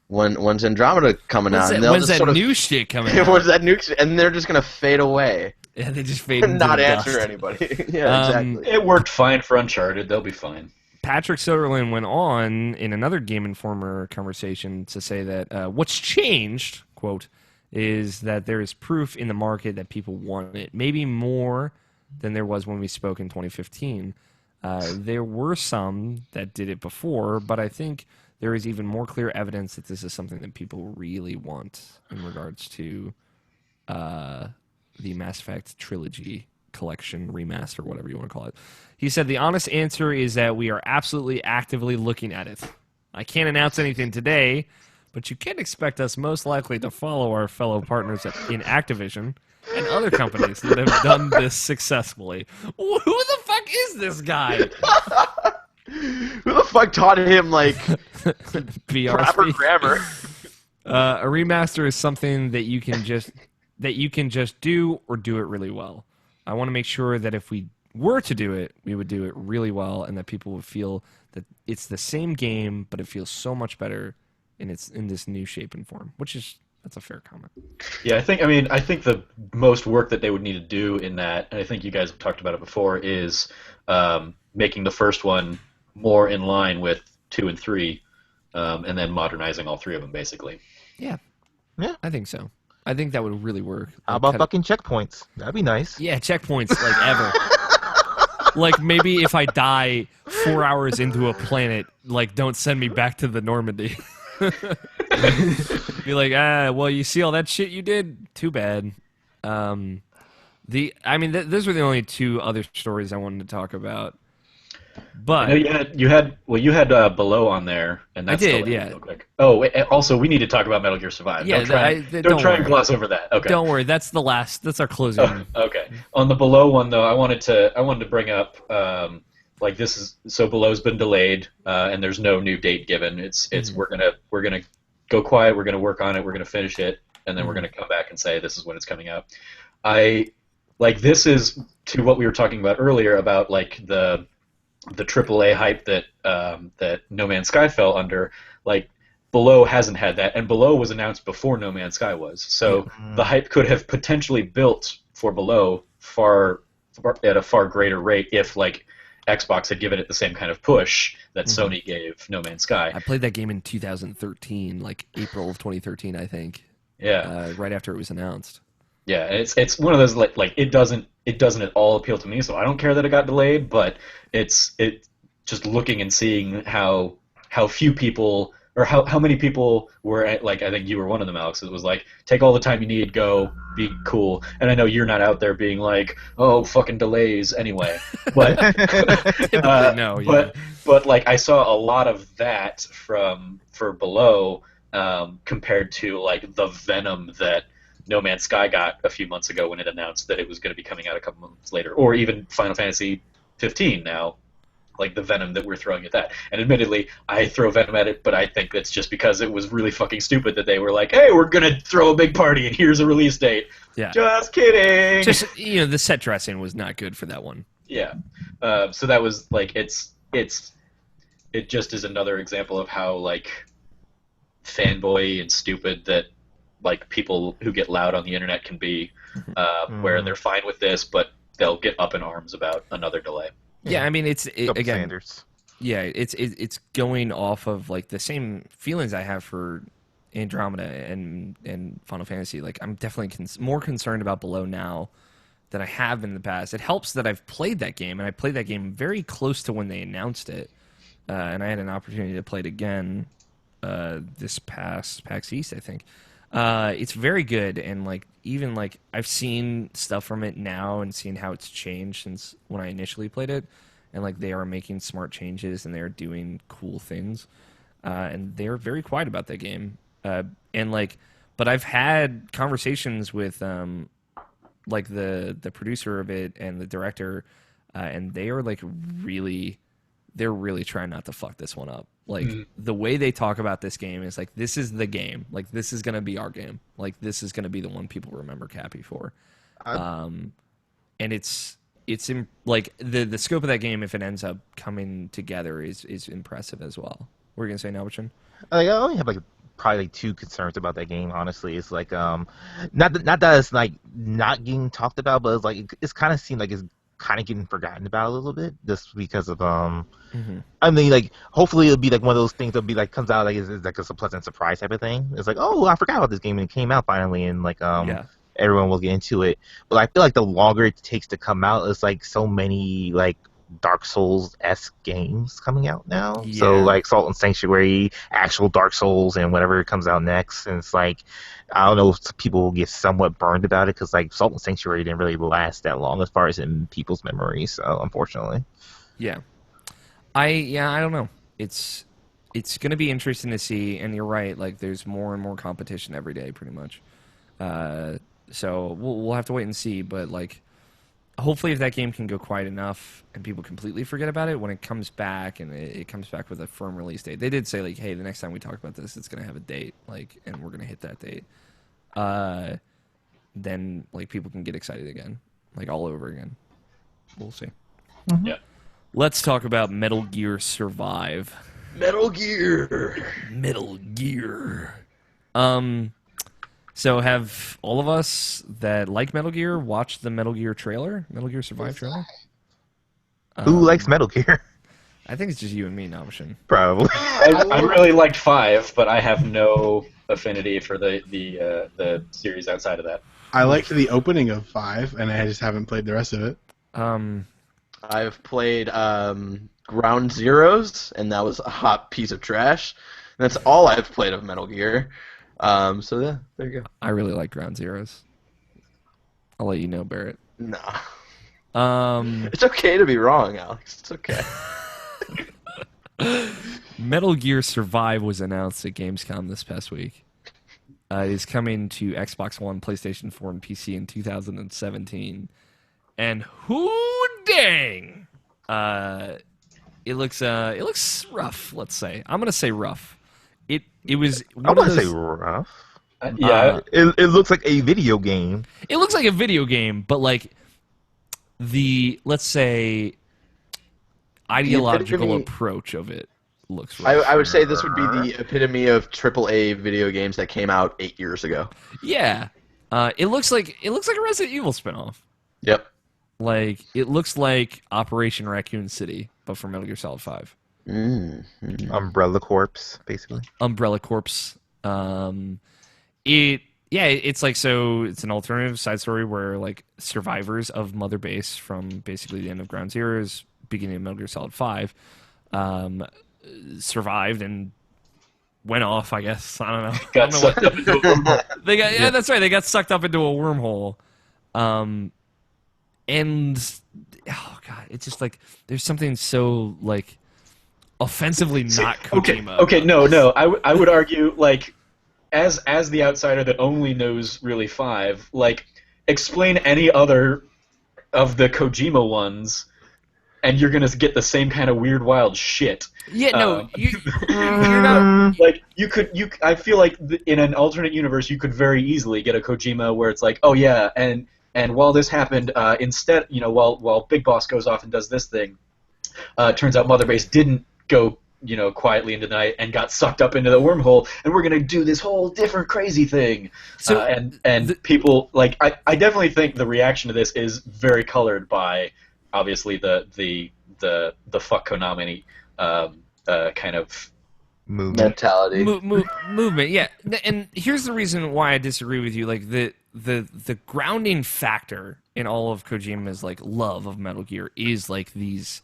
When's Andromeda coming out? When's that new shit coming out? When's that new shit? And they're just gonna fade away. Yeah, they just fade into not the answer dust. anybody. Yeah, exactly. It worked fine for Uncharted. They'll be fine. Patrick Soderlund went on in another Game Informer conversation to say that what's changed, quote, is that there is proof in the market that people want it. Maybe more than there was when we spoke in 2015. There were some that did it before, but I think there is even more clear evidence that this is something that people really want in regards to the Mass Effect trilogy collection, remaster, whatever you want to call it. He said the honest answer is that we are absolutely actively looking at it. I can't announce anything today, but you can expect us most likely to follow our fellow partners in Activision and other companies that have done this successfully. Who the fuck is this guy? Who the fuck taught him like proper grammar? A remaster is something that you can just do or do it really well. I want to make sure that if we were to do it, we would do it really well, and that people would feel that it's the same game, but it feels so much better in this new shape and form. That's a fair comment. Yeah, I think the most work that they would need to do in that, and I think you guys have talked about it before, is making the first one more in line with 2 and 3, and then modernizing all 3 of them, basically. Yeah, I think so. I think that would really work. How about fucking checkpoints? That'd be nice. Yeah, checkpoints, like, ever. Like, maybe if I die 4 hours into a planet, like, don't send me back to the Normandy. Be like, well, you see all that shit you did? Too bad. Those were the only 2 other stories I wanted to talk about. But you had Below on there, and that's I did, yeah. Real quick. Oh, wait, also we need to talk about Metal Gear Survive. Yeah, don't try and gloss over that. Okay. Don't worry, that's our closing. Okay. On the Below one though, I wanted to bring up Below's been delayed, and there's no new date given. It's we're gonna go quiet. We're gonna work on it. We're gonna finish it, and then we're gonna come back and say this is when it's coming out. This is to what we were talking about earlier about like the AAA hype that No Man's Sky fell under. Like Below hasn't had that, and Below was announced before No Man's Sky was. So the hype could have potentially built for Below at a far greater rate if like Xbox had given it the same kind of push that Sony gave No Man's Sky. I played that game in 2013, like April of 2013, I think. Yeah, right after it was announced. Yeah, it's one of those like it doesn't at all appeal to me, so I don't care that it got delayed. But it just looking and seeing how few people or how many people were at, like, I think you were one of them, Alex. It was like, take all the time you need, go, be cool. And I know you're not out there being like, oh, fucking delays anyway. But no, yeah. but like I saw a lot of that for Below compared to like the venom that No Man's Sky got a few months ago when it announced that it was going to be coming out a couple months later, or even Final Fantasy 15 now. Like the venom that we're throwing at that. And admittedly, I throw venom at it, but I think that's just because it was really fucking stupid that they were like, hey, we're going to throw a big party and here's a release date. Yeah. Just kidding. Just, the set dressing was not good for that one. Yeah. So that was like, it just is another example of how like fanboy and stupid that like people who get loud on the internet can be, where they're fine with this, but they'll get up in arms about another delay. Yeah, I mean again. Standards. Yeah, it's going off of like the same feelings I have for Andromeda and Final Fantasy. Like I'm definitely more concerned about Below now than I have in the past. It helps that I've played that game, and I played that game very close to when they announced it, and I had an opportunity to play it again this past PAX East, I think. It's very good, and like even like I've seen stuff from it now and seen how it's changed since when I initially played it, and like they are making smart changes and they're doing cool things, and they're very quiet about that game. And like, but I've had conversations with like the producer of it and the director, and they are like they're really trying not to fuck this one up. Like the way they talk about this game is like, this is the game. Like this is gonna be our game. Like this is gonna be the one people remember Cappy for. And it's like the scope of that game, if it ends up coming together, is impressive as well. What are you gonna say, Nalbachin? I only have like probably like two concerns about that game. Honestly, it's like not that it's like not getting talked about, but it's like it's kind of seemed like it's kind of getting forgotten about a little bit just because of I mean, like hopefully it'll be like one of those things that'll be like comes out like it's like a pleasant surprise type of thing. It's like, oh, I forgot about this game and it came out finally, and like everyone will get into it. But I feel like the longer it takes to come out, it's like so many like Dark Souls-esque games coming out now. Yeah. So like Salt and Sanctuary, actual Dark Souls, and whatever comes out next. And it's like, I don't know if people will get somewhat burned about it because like Salt and Sanctuary didn't really last that long as far as in people's memories. So unfortunately, I don't know. It's going to be interesting to see. And you're right. Like there's more and more competition every day, pretty much. So we'll have to wait and see. But like, hopefully if that game can go quiet enough and people completely forget about it when it comes back, and it comes back with a firm release date. They did say like, hey, the next time we talk about this, it's going to have a date, like, and we're going to hit that date. Then like people can get excited again, like all over again. We'll see. Yeah. Let's talk about Metal Gear Survive. Metal Gear. So have all of us that like Metal Gear watched the Metal Gear trailer? Metal Gear Survive trailer? who likes Metal Gear? I think it's just you and me, Nabashin. Probably. I really liked 5, but I have no affinity for the series outside of that. I liked the opening of 5, and I just haven't played the rest of it. I've played Ground Zeroes, and that was a hot piece of trash. And that's all I've played of Metal Gear. So yeah, there you go. I really like Ground Zeroes. I'll let you know, Barrett. Nah. It's okay to be wrong, Alex. It's okay. Metal Gear Survive was announced at Gamescom this past week. It is coming to Xbox One, PlayStation 4, and PC in 2017. And whoo dang! It looks rough. Let's say I'm gonna say rough. It was. I want to say rough. Yeah. It looks like a video game. It looks like a video game, but like let's say ideological approach of it looks I rough. would say this would be the epitome of AAA video games that came out 8 years ago. Yeah, it looks like a Resident Evil spinoff. Yep. Like it looks like Operation Raccoon City, but for Metal Gear Solid 5. Umbrella Corpse, basically. Umbrella Corpse. It's like, so it's an alternative side story where like survivors of Mother Base from basically the end of Ground Zeroes, beginning of Metal Gear Solid 5, survived and went off, I guess. I don't know. Got sucked up into a wormhole. Yeah, that's right. They got sucked up into a wormhole. And oh god, it's just like there's something so like offensively not Kojima. Okay, no. I would argue, like, as the outsider that only knows really 5, like, explain any other of the Kojima ones, and you're gonna get the same kind of weird, wild shit. Yeah, no, you're not. Like, I feel like in an alternate universe, you could very easily get a Kojima where it's like, oh yeah, and while this happened, instead, while Big Boss goes off and does this thing, turns out Mother Base didn't go, quietly into the night and got sucked up into the wormhole, and we're gonna do this whole different crazy thing. So, people, like, I definitely think the reaction to this is very colored by, obviously, the fuck Konami kind of mentality. Movement, yeah. And here's the reason why I disagree with you. Like the grounding factor in all of Kojima's like love of Metal Gear is like these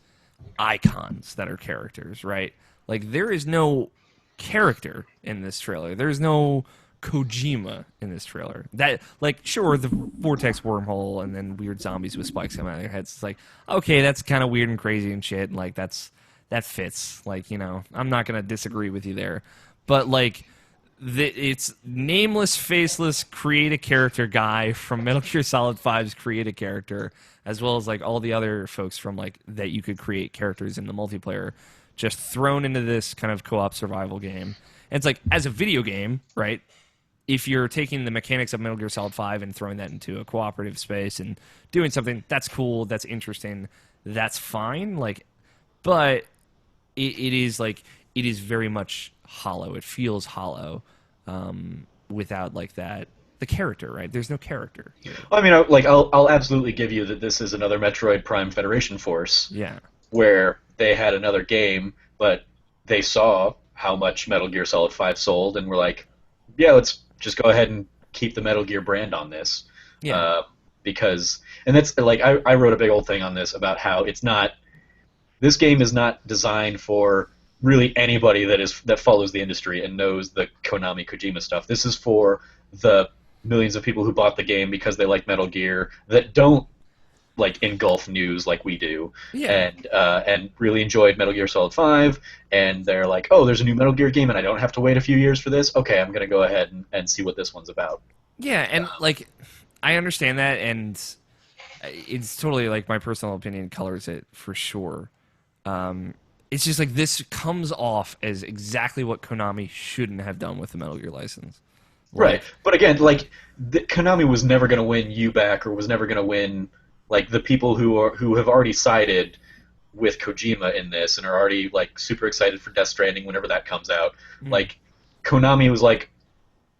icons that are characters, right? Like there is no character in this trailer. There's no Kojima in this trailer. That, like, sure, the vortex wormhole and then weird zombies with spikes coming out of their heads. It's like, okay, that's kind of weird and crazy and shit. And like that fits. Like, I'm not gonna disagree with you there. But like, it's nameless, faceless, create a character guy from Metal Gear Solid 5's create a character, as well as like all the other folks from like that you could create characters in the multiplayer, just thrown into this kind of co-op survival game. And it's like, as a video game, right? If you're taking the mechanics of Metal Gear Solid 5 and throwing that into a cooperative space and doing something that's cool, that's interesting, that's fine. Like, but it is very much hollow. It feels hollow without like the character, right? There's no character here. Well, I mean, I'll absolutely give you that this is another Metroid Prime Federation Force. Yeah. Where they had another game, but they saw how much Metal Gear Solid 5 sold and were like, yeah, let's just go ahead and keep the Metal Gear brand on this. Yeah. Because, and that's, like, I wrote a big old thing on this about how this game is not designed for really anybody that follows the industry and knows the Konami Kojima stuff. This is for the millions of people who bought the game because they like Metal Gear, that don't like engulf news like we do, and really enjoyed Metal Gear Solid 5, and they're like, oh, there's a new Metal Gear game and I don't have to wait a few years for this? Okay, I'm going to go ahead and see what this one's about. Yeah, and like, I understand that, and it's totally like my personal opinion colors it for sure. It's just like this comes off as exactly what Konami shouldn't have done with the Metal Gear license. Right, but again, like, Konami was never going to win you back, or was never going to win like the people who have already sided with Kojima in this and are already like super excited for Death Stranding whenever that comes out. Like, Konami was like,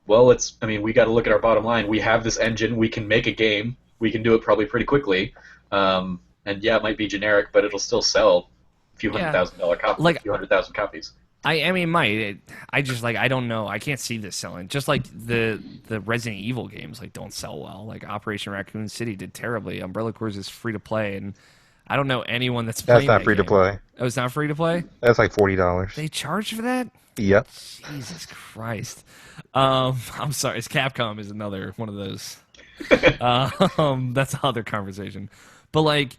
well, we got to look at our bottom line. We have this engine. We can make a game. We can do it probably pretty quickly. And yeah, it might be generic, but it'll still sell a few $100,000 copies, like, a few 100,000 copies. I mean, it might. I just, like, I don't know. I can't see this selling. Just like the Resident Evil games, like, don't sell well. Like, Operation Raccoon City did terribly. Umbrella Corps is free to play, and I don't know anyone that's playing That's not free to play. Oh, it's not free to play? That's like $40. They charge for that? Yep. Jesus Christ. I'm sorry. Capcom is another one of those. That's another conversation. But, like,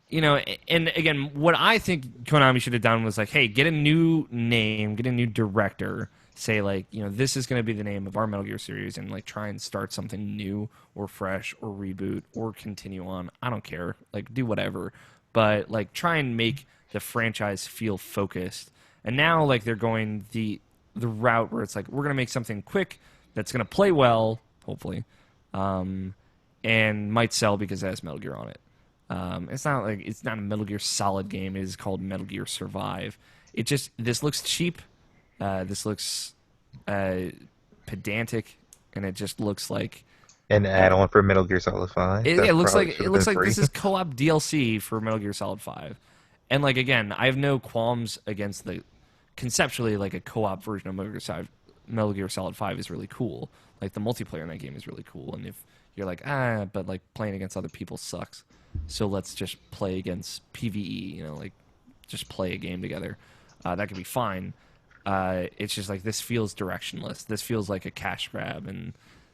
and again, what I think Konami should have done was like, hey, get a new name, get a new director, say like, this is going to be the name of our Metal Gear series, and like try and start something new or fresh or reboot or continue on. I don't care. Like, do whatever. But like, try and make the franchise feel focused. And now like they're going the route where it's like, we're going to make something quick that's going to play well, hopefully, and might sell because it has Metal Gear on it. It's not a Metal Gear Solid game. It is called Metal Gear Survive. this looks cheap. This looks pedantic, and it just looks like an add-on for Metal Gear Solid 5. It looks like this is co-op DLC for Metal Gear Solid 5. And like again, I have no qualms against conceptually like a co-op version of Metal Gear Solid 5 is really cool. Like the multiplayer in that game is really cool. And if you're like but like playing against other people sucks, so let's just play against PvE. Like just play a game together. That could be fine. It's just like this feels directionless. This feels like a cash grab, and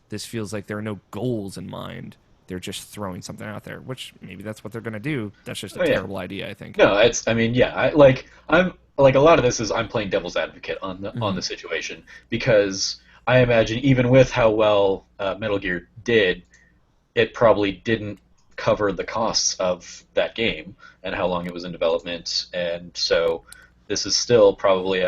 this feels like there are no goals in mind. They're just throwing something out there, which maybe that's what they're going to do. That's just a terrible idea, I think. No, I'm like a lot of this is I'm playing devil's advocate on the situation, because I imagine even with how well Metal Gear did, it probably didn't cover the costs of that game and how long it was in development, and so this is still probably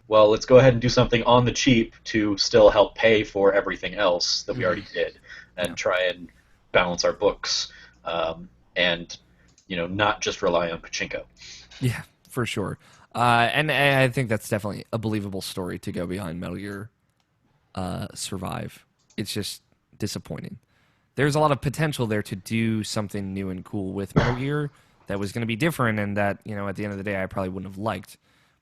let's go ahead and do something on the cheap to still help pay for everything else that we already did, and try and balance our books, and not just rely on pachinko. Yeah, for sure. And I think that's definitely a believable story to go behind Metal Gear Survive. It's just disappointing. There's a lot of potential there to do something new and cool with Metal Gear that was going to be different, and that at the end of the day I probably wouldn't have liked.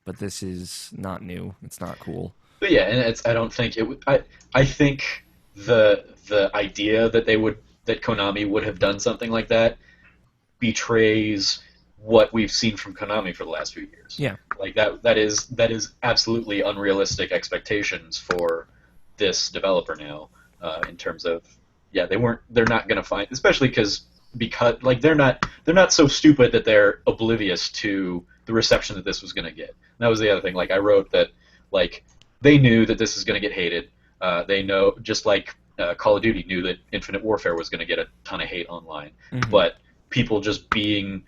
But this is not new. It's not cool. But yeah, and I don't think it would. I think the idea that Konami would have done something like that betrays what we've seen from Konami for the last few years. Yeah, like that is absolutely unrealistic expectations for this developer now, in terms of they're not going to find, especially because like they're not so stupid that they're oblivious to the reception that this was going to get. And that was the other thing. Like I wrote that like they knew that this is going to get hated. They know, just like Call of Duty knew that Infinite Warfare was going to get a ton of hate online, but people just being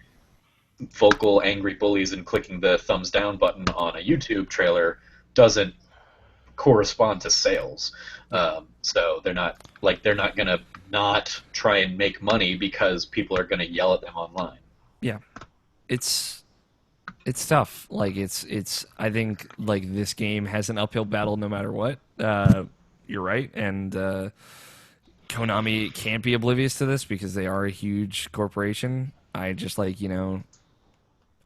vocal, angry bullies and clicking the thumbs down button on a YouTube trailer doesn't correspond to sales. So they're not going to not try and make money because people are going to yell at them online. Yeah, it's tough. Like it's. I think like this game has an uphill battle no matter what. You're right, and Konami can't be oblivious to this because they are a huge corporation. I just like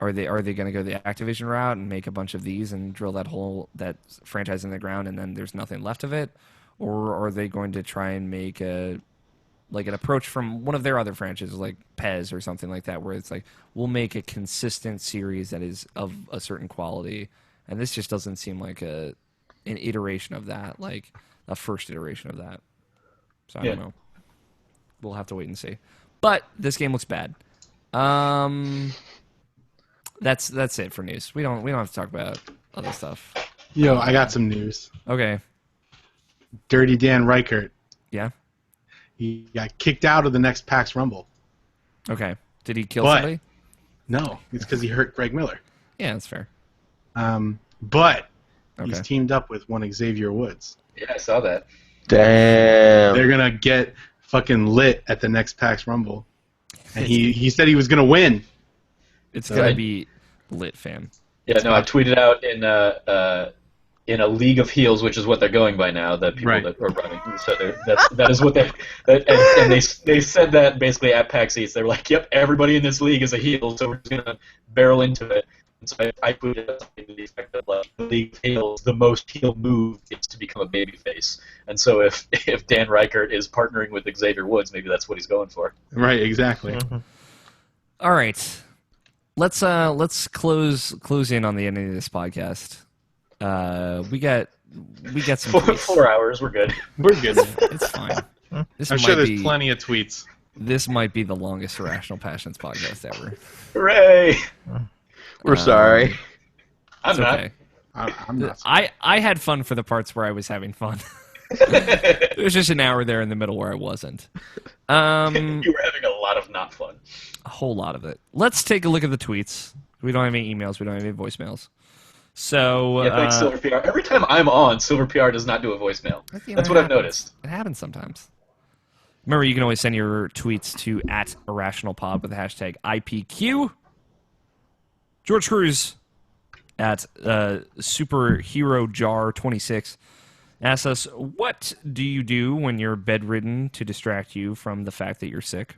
are they going to go the Activision route and make a bunch of these and drill that franchise in the ground and then there's nothing left of it, or are they going to try and make an approach from one of their other franchises like PES or something like that, where it's like we'll make a consistent series that is of a certain quality, and this just doesn't seem like an iteration of that, like a first iteration of that. So I don't know. We'll have to wait and see. But this game looks bad. That's it for news. We don't have to talk about other stuff. Yo, I got some news. Okay. Dirty Dan Reichert. Yeah. He got kicked out of the next PAX Rumble. Okay. Did he kill somebody? No, it's because he hurt Greg Miller. Yeah, that's fair. But he's teamed up with one Xavier Woods. Yeah, I saw that. Damn. They're gonna get fucking lit at the next PAX Rumble, and he said he was gonna win. It's gonna be lit, fam. Yeah, no, I tweeted out in a league of heels, which is what they're going by now. The people that are running, so that is what and they said that basically at PAX East. They were like, "Yep, everybody in this league is a heel, so we're just gonna barrel into it." And so I tweeted out something to the effect of like, the league of heels, the most heel move is to become a babyface. And so if Dan Reichert is partnering with Xavier Woods, maybe that's what he's going for. Right, exactly. Mm-hmm. All right, let's close in on the ending of this podcast. We got some 4 hours. We're good. We're good. It's fine. I'm sure there's plenty of tweets. This might be the longest Irrational Passions podcast ever. Hooray! We're sorry. I'm not. Okay. I'm not. I had fun for the parts where I was having fun. There was just an hour there in the middle where I wasn't. You were having a lot of not fun. A whole lot of it. Let's take a look at the tweets. We don't have any emails. We don't have any voicemails. So yeah, thanks, Silver PR. Every time I'm on, Silver PR does not do a voicemail. That's what I've noticed. It happens sometimes. Remember, you can always send your tweets to @IrrationalPod with the hashtag IPQ. George Cruz, at Superhero Jar 26 asks us, what do you do when you're bedridden to distract you from the fact that you're sick?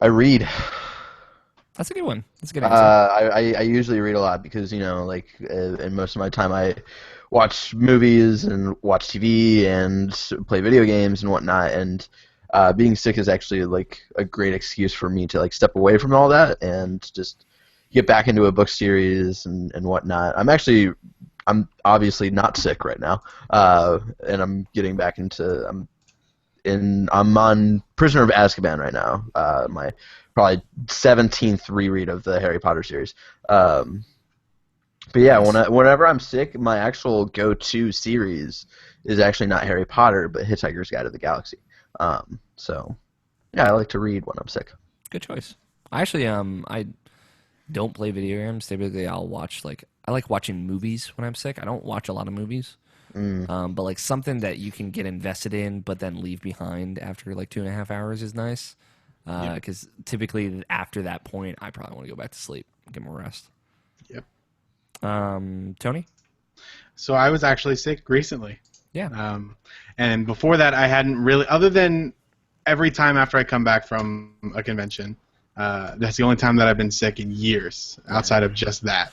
I read. That's a good one. That's a good answer. I usually read a lot because, like, in most of my time I watch movies and watch TV and play video games and whatnot, and being sick is actually, like, a great excuse for me to, like, step away from all that and just get back into a book series and whatnot. I'm obviously not sick right now, and I'm getting back into, I'm on Prisoner of Azkaban right now, my probably 17th reread of the Harry Potter series. But yeah, whenever I'm sick, my actual go-to series is actually not Harry Potter, but Hitchhiker's Guide to the Galaxy. So yeah, I like to read when I'm sick. Good choice. I actually I don't play video games. Typically, I like watching movies when I'm sick. I don't watch a lot of movies. But like something that you can get invested in but then leave behind after like 2.5 hours is nice. Because typically after that point, I probably want to go back to sleep and get more rest. Yep. Tony? So I was actually sick recently. Yeah. And before that, I hadn't really, other than every time after I come back from a convention, that's the only time that I've been sick in years outside of just that.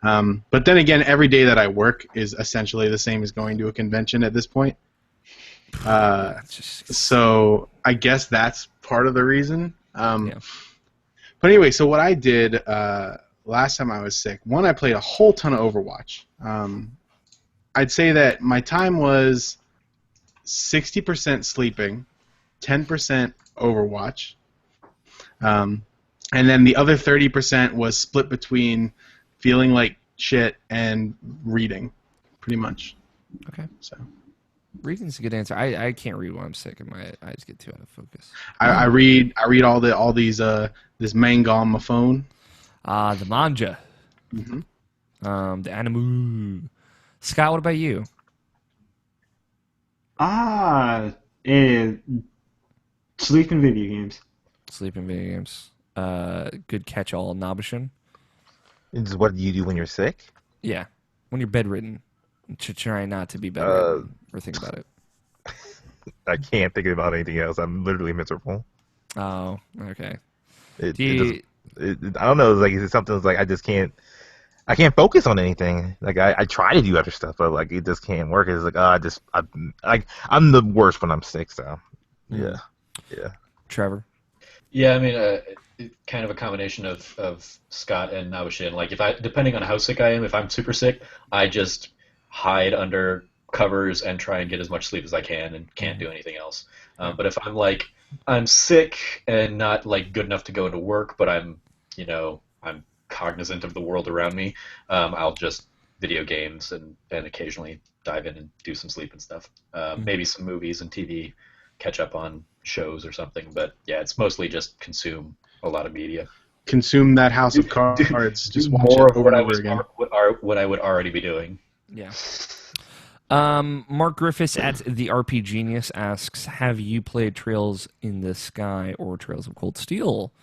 But then again, every day that I work is essentially the same as going to a convention at this point. So I guess that's part of the reason. But anyway, so what I did last time I was sick, one, I played a whole ton of Overwatch. I'd say that my time was 60% sleeping, 10% Overwatch, and then the other 30% was split between feeling like shit and reading, pretty much. Okay. So reading's a good answer. I can't read when I'm sick, and my eyes get too out of focus. I read all these this manga on my phone. The manga. Mm-hmm. The anime. Scott, what about you? Sleep in video games. Sleep in video games. Good catch-all, Nabishin. What do you do when you're sick? Yeah, when you're bedridden. Try not to be bedridden or think about it. I can't think about anything else. I'm literally miserable. Oh, okay. I don't know. It's something that's like I can't focus on anything. Like I try to do other stuff, but like it just can't work. It's like I'm the worst when I'm sick. So yeah. Trevor. Yeah, I mean, kind of a combination of Scott and Nabishin. Like depending on how sick I am, if I'm super sick, I just hide under covers and try and get as much sleep as I can and can't do anything else. But if I'm sick and not like good enough to go into work, but I'm cognizant of the world around me, I'll just video games and occasionally dive in and do some sleep and stuff. Maybe some movies and TV, catch up on shows or something. But yeah, it's mostly just consume a lot of media. Consume that House of Cards. Just watch more it of over and over again. What I would already be doing. Yeah. Mark Griffiths at the RP Genius asks, have you played Trails in the Sky or Trails of Cold Steel?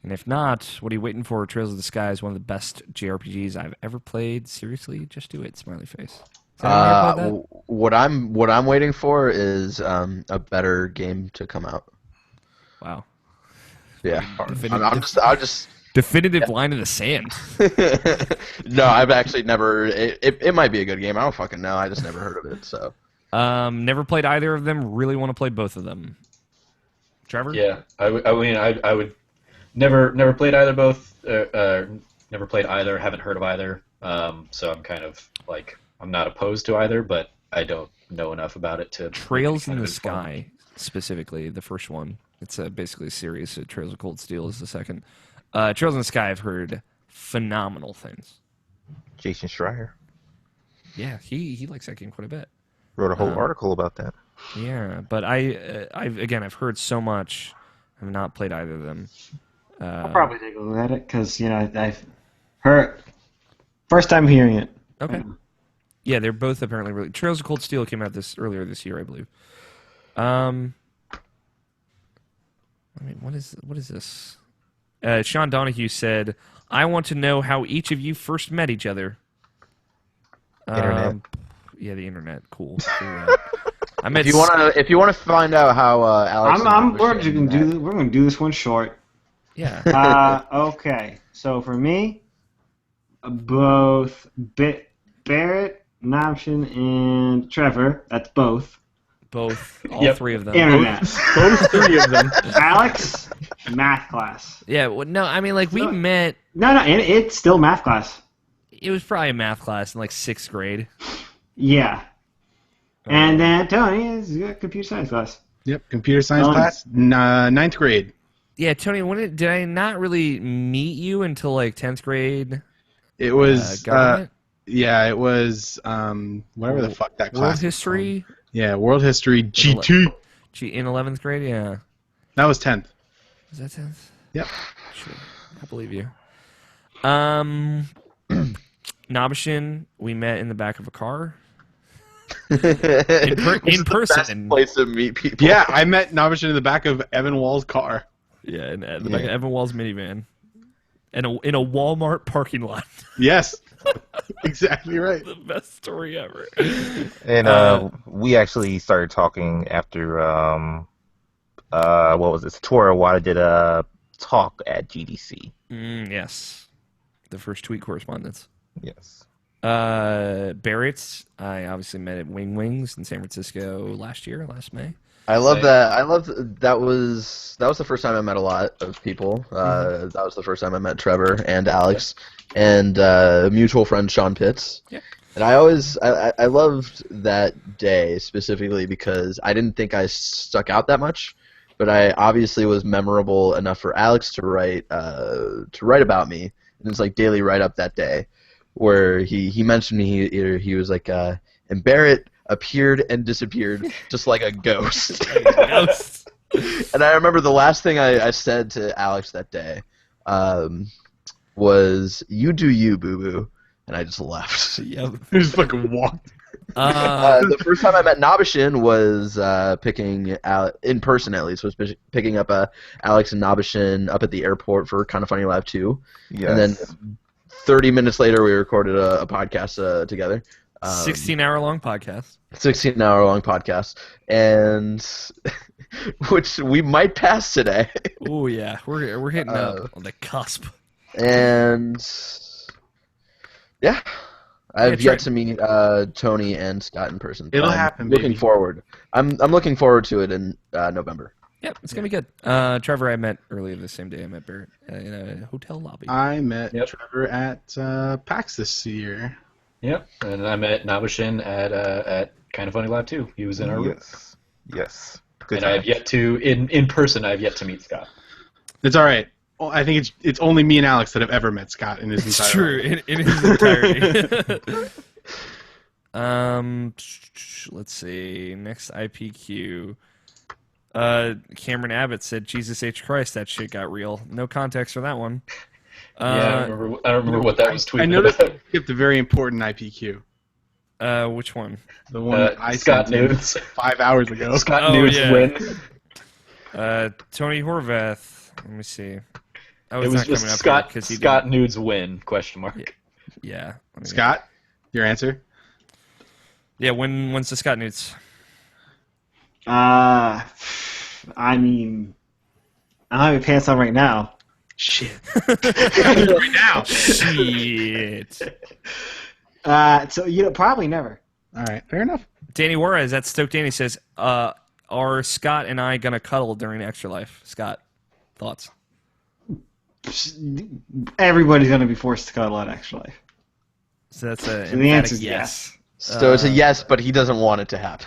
And if not, what are you waiting for? Trails of the Sky is one of the best JRPGs I've ever played. Seriously, just do it. Smiley face. What I'm waiting for is a better game to come out. Wow. Yeah. I'll just definitive line in the sand. No, I've actually never. It might be a good game. I don't fucking know. I just never heard of it. So. Never played either of them. Really want to play both of them. Trevor? Yeah, I would never played either. Never played either. Haven't heard of either. So I'm kind of like I'm not opposed to either, but I don't know enough about it to. Trails in the Sky, specifically the first one. It's basically a series. So Trails of Cold Steel is the second. Trails in the Sky, I've heard phenomenal things. Jason Schreier. Yeah, he likes that game quite a bit. Wrote a whole article about that. Yeah, but I've heard so much. I've not played either of them. I'll probably take a look at it because I've heard first time hearing it. Okay. Yeah, they're both apparently really. Trails of Cold Steel came out earlier this year, I believe. I mean, what is this? Sean Donahue said, "I want to know how each of you first met each other." Internet. Yeah, the internet. Cool. Figure it out. I met If you wanna find out how Alex, we're gonna do this one short. Yeah. Okay. So for me, both Barrett, Noption, and Trevor. That's both. Both. All three of them. Internet. Both three of them. Alex, math class. Yeah. Well, no, I mean, like, we met. No, it's still math class. It was probably a math class in, like, 6th grade. Yeah. And then Tony is computer science class. Yep, computer science class, 9th grade. Yeah, Tony, did I not really meet you until, like, 10th grade? It was, government? yeah, it was, whatever the fuck that class World was history? called. Yeah, world history, GT. In 11th grade, yeah. That was 10th. Is that 10th? Yep. Sure. I believe you. Nabishin, we met in the back of a car. In person. Best place to meet people. Yeah, I met Navashin in the back of Evan Wall's car. Yeah, in the back of Evan Wall's minivan. In a Walmart parking lot. Yes. Exactly right. The best story ever. And we actually started talking after what was it? Tora Wada did a talk at GDC. Yes. The first tweet correspondence. Yes. Barrett's, I obviously met at Wing Wings in San Francisco last May. I love that. That was the first time I met a lot of people. That was the first time I met Trevor and Alex and mutual friend Sean Pitts. Yeah. And I loved that day specifically because I didn't think I stuck out that much, but I obviously was memorable enough for Alex to write about me. And it's like daily write up that day, where he mentioned me. He was like, and Barrett appeared and disappeared just like a ghost. And I remember the last thing I said to Alex that day was, "You do you, boo boo," and I just left. Yep. He just fucking walked. The first time I met Nabishin was picking in person, at least, was picking up Alex and Nabishin up at the airport for Kind of Funny Live 2. Yes. And then 30 minutes later, we recorded a podcast together. 16-hour-long podcast. 16-hour-long podcast, and which we might pass today. Oh yeah, we're hitting up on the cusp. And yeah, I've yet to meet Tony and Scott in person. It'll happen, baby. Looking forward. I'm looking forward to it in November. Yep, it's gonna be good. Trevor, I met earlier the same day. I met Barrett in a hotel lobby. I met Trevor at PAX this year. Yep, and I met Nabishin at Kind of Funny Live too. He was in our room. Yes. And I have yet to in person. I have yet to meet Scott. It's all right. Well, I think it's only me and Alex that have ever met Scott in his entire It's true life. in his entirety. Let's see. Next IPQ. Cameron Abbott said, "Jesus H Christ, that shit got real." No context for that one. I don't remember what that was tweeted I noticed about. you skipped a very important IPQ. Which one? The one that I Scott sent in Nudes. 5 hours ago. Scott Nudes win. Tony Horvath. Let me see. Oh, It it's was not just coming up Scott. here 'cause he Scott Nudes win? Question mark. Yeah. Scott, your answer? Yeah. When's the Scott Nudes? I mean, I don't have my pants on right now. Shit. Right now. Shit. So probably never. All right, fair enough. Danny Juarez, that's Stoke Danny, says, are Scott and I gonna cuddle during Extra Life? Scott, thoughts? Everybody's gonna be forced to cuddle at Extra Life. So that's a So the answer is yes. So it's a yes, but he doesn't want it to happen.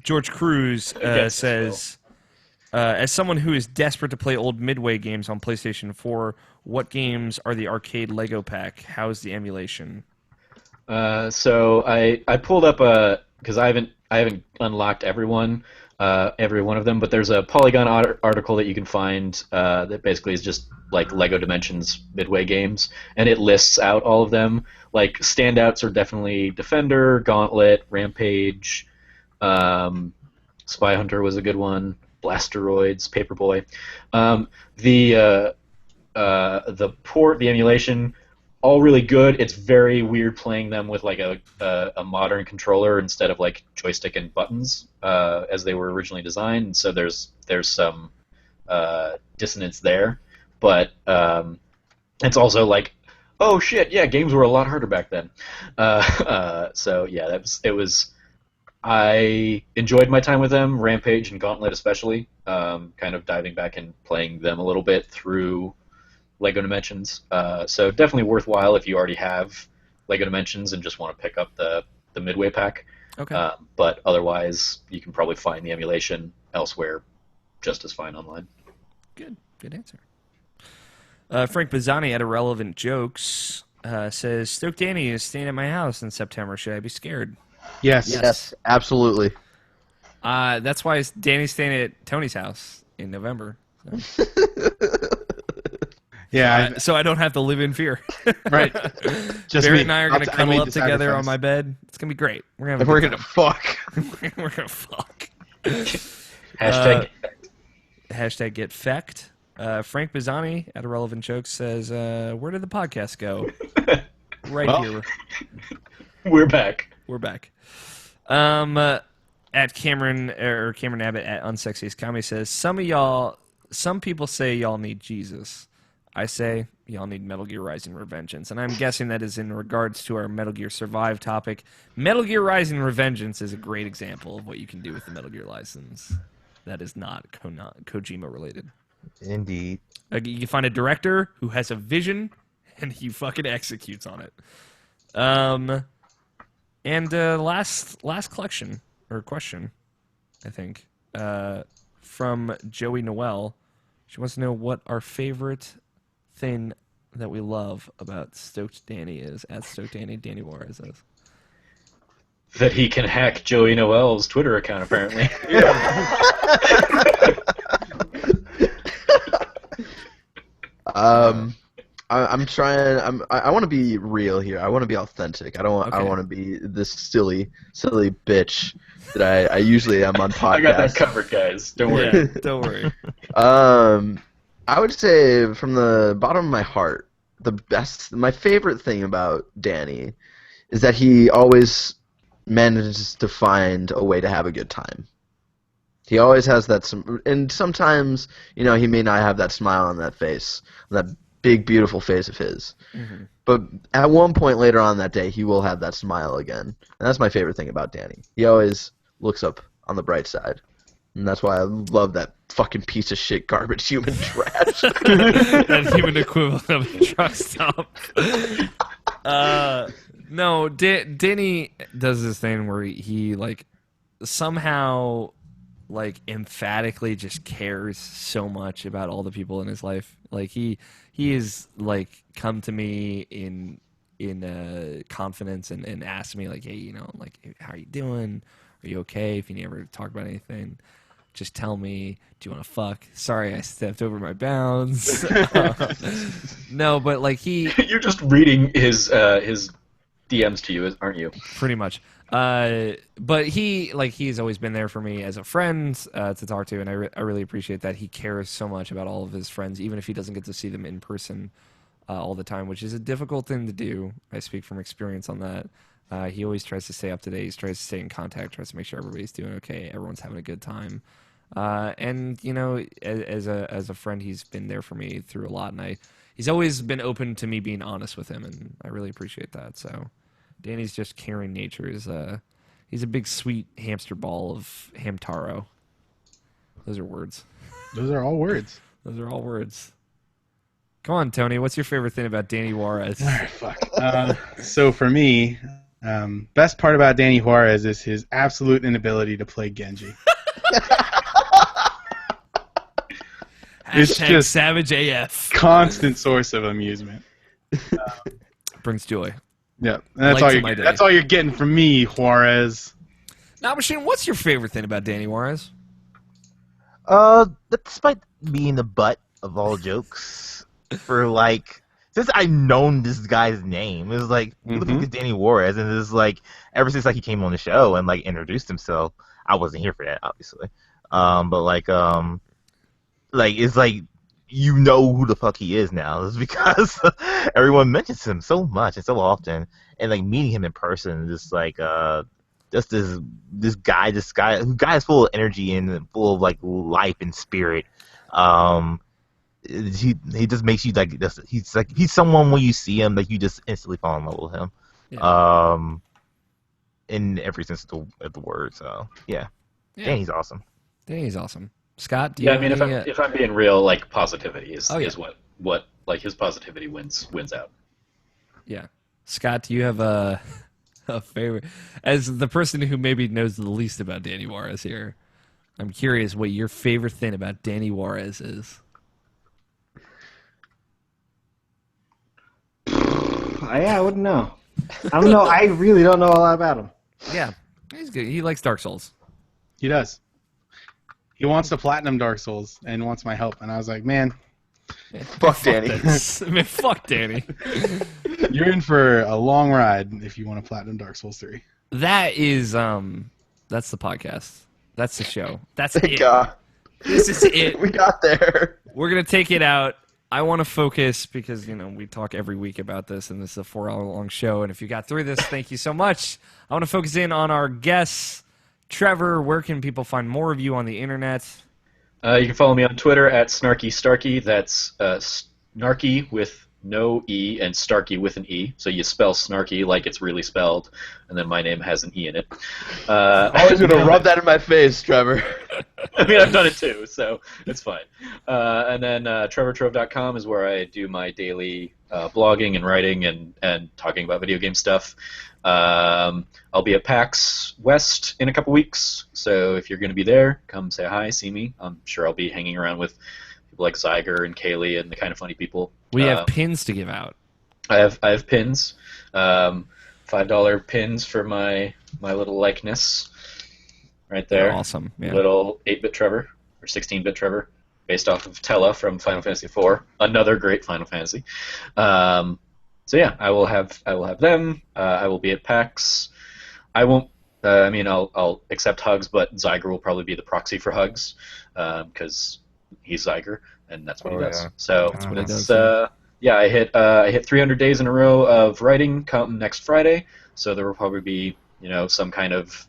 George Cruz says, as someone who is desperate to play old Midway games on PlayStation 4, what games are the arcade Lego pack? How's the emulation? So I pulled up because I haven't unlocked every one of them, but there's a Polygon article that you can find that basically is just like Lego Dimensions Midway games, and it lists out all of them. Like standouts are definitely Defender, Gauntlet, Rampage, Spy Hunter was a good one, Blasteroids, Paperboy. the port, the emulation, all really good. It's very weird playing them with like a modern controller instead of like joystick and buttons as they were originally designed. And so there's some dissonance there, but it's also like, oh shit, yeah, games were a lot harder back then. So yeah, it was. I enjoyed my time with them, Rampage and Gauntlet especially. Kind of diving back and playing them a little bit through Lego Dimensions. So definitely worthwhile if you already have Lego Dimensions and just want to pick up the Midway pack. Okay. But otherwise, you can probably find the emulation elsewhere just as fine online. Good answer. Frank Bizzani at Irrelevant Jokes says, Stoke Danny is staying at my house in September. Should I be scared? Yes. Absolutely. That's why Danny's staying at Tony's house in November. So. Yeah. So I don't have to live in fear. Right. Just Barrett me. and I are going to I cuddle made up the together sacrifice. on my bed. It's going to be great. We're going to fuck. We're going to fuck. Hashtag Get fecked. Frank Bizzani at Irrelevant Jokes says, where did the podcast go? Here. We're back. We're back. At Cameron Abbott at Unsexiest Comedy says, some people say y'all need Jesus. I say y'all need Metal Gear Rising: Revengeance. And I'm guessing that is in regards to our Metal Gear Survive topic. Metal Gear Rising: Revengeance is a great example of what you can do with the Metal Gear license. That is not Kojima related. Indeed. You can find a director who has a vision and he fucking executes on it. And last collection or question, I think, from Joey Noel. She wants to know what our favorite thing that we love about Stoked Danny is. At Stoked Danny, Danny Juarez says. That he can hack Joey Noel's Twitter account, apparently. I'm trying. I want to be real here. I want to be authentic. I don't want. Okay. I want to be this silly bitch that I usually am on podcasts. I got that covered, guys. Don't worry. Yeah, don't worry. I would say from the bottom of my heart, my favorite thing about Danny is that he always manages to find a way to have a good time. He always has that, and sometimes, he may not have that smile on that face, that big, beautiful face of his. Mm-hmm. But at one point later on that day, he will have that smile again. And that's my favorite thing about Danny. He always looks up on the bright side. And that's why I love that fucking piece of shit garbage human trash. That human equivalent of a truck stop. No, Danny does this thing where he somehow emphatically just cares so much about all the people in his life. He is come to me in confidence and asked me hey, how are you doing? Are you okay? If you never talk about anything, just tell me. Do you want to fuck? Sorry, I stepped over my bounds. No, but You're just reading his DMs to you, aren't you? Pretty much. But he's always been there for me as a friend to talk to, and I really appreciate that. He cares so much about all of his friends, even if he doesn't get to see them in person all the time, which is a difficult thing to do. I speak from experience on that. He always tries to stay up to date. He tries to stay in contact, tries to make sure everybody's doing okay, everyone's having a good time. And as a friend, he's been there for me through a lot, and he's always been open to me being honest with him, and I really appreciate that. So Danny's just caring nature. He's a big sweet hamster ball of Hamtaro. Those are words. Those are all words. Those are all words. Come on, Tony. What's your favorite thing about Danny Juarez? All right, fuck. So for me, best part about Danny Juarez is his absolute inability to play Genji. It's just Savage AF. Constant source of amusement. Brings joy. Yeah, and that's all you're getting from me, Juarez. Now, Machine, what's your favorite thing about Danny Juarez? Despite being the butt of all jokes for since I've known this guy's name, it was who the fuck is Danny Juarez? And it's ever since he came on the show and introduced himself, I wasn't here for that, obviously. But it's you know who the fuck he is now. It's because everyone mentions him so much and so often, and like meeting him in person, just like just this guy who guy is full of energy and full of like life and spirit. He just makes you like this. He's someone when you see him like you just instantly fall in love with him. Yeah. In every sense of the word. So yeah. Danny's awesome. Danny's awesome. Scott, do you Yeah, I mean, have if I'm being real, like positivity is Oh, yeah. is what like his positivity wins out. Yeah. Scott, do you have a favorite? As the person who maybe knows the least about Danny Juarez here, I'm curious what your favorite thing about Danny Juarez is. I wouldn't know. I don't know. I really don't know a lot about him. Yeah. He's good. He likes Dark Souls. He does. He wants to platinum Dark Souls and wants my help, and I was like, man, Fuck Danny. Man, fuck Danny. you're in for a long ride if you want to platinum Dark Souls 3. That is that's the podcast. That's the show. That's Thank it. God. This is it. We got there. We're gonna take it out. I want to focus because we talk every week about this, and this is a 4-hour-long show. And if you got through this, thank you so much. I want to focus in on our guests. Trevor, where can people find more of you on the internet? You can follow me on Twitter at Starkey. That's Snarky with no E and Starkey with an E. So you spell Snarky like it's really spelled, and then my name has an E in it. Always gonna rub that in my face, Trevor. I mean, I've done it too, so it's fine. And then TrevorTrove.com is where I do my daily blogging and writing and talking about video game stuff. I'll be at PAX West in a couple weeks, so if you're going to be there, come say hi, see me. I'm sure I'll be hanging around with people like Zyger and Kaylee and the kind of funny people. We have pins to give out. I have pins, $5 pins for my little likeness, right there. They're awesome. Yeah. Little 8-bit Trevor or 16-bit Trevor, based off of Tella from Final Fantasy IV, another great Final Fantasy. So yeah, I will have them. I will be at PAX. I won't. I mean, I'll accept hugs, but Zyger will probably be the proxy for hugs, because he's Zyger, and that's what he does. Yeah. So That's what he it's, does, yeah, I hit 300 days in a row of writing, counting next Friday. So there will probably be some kind of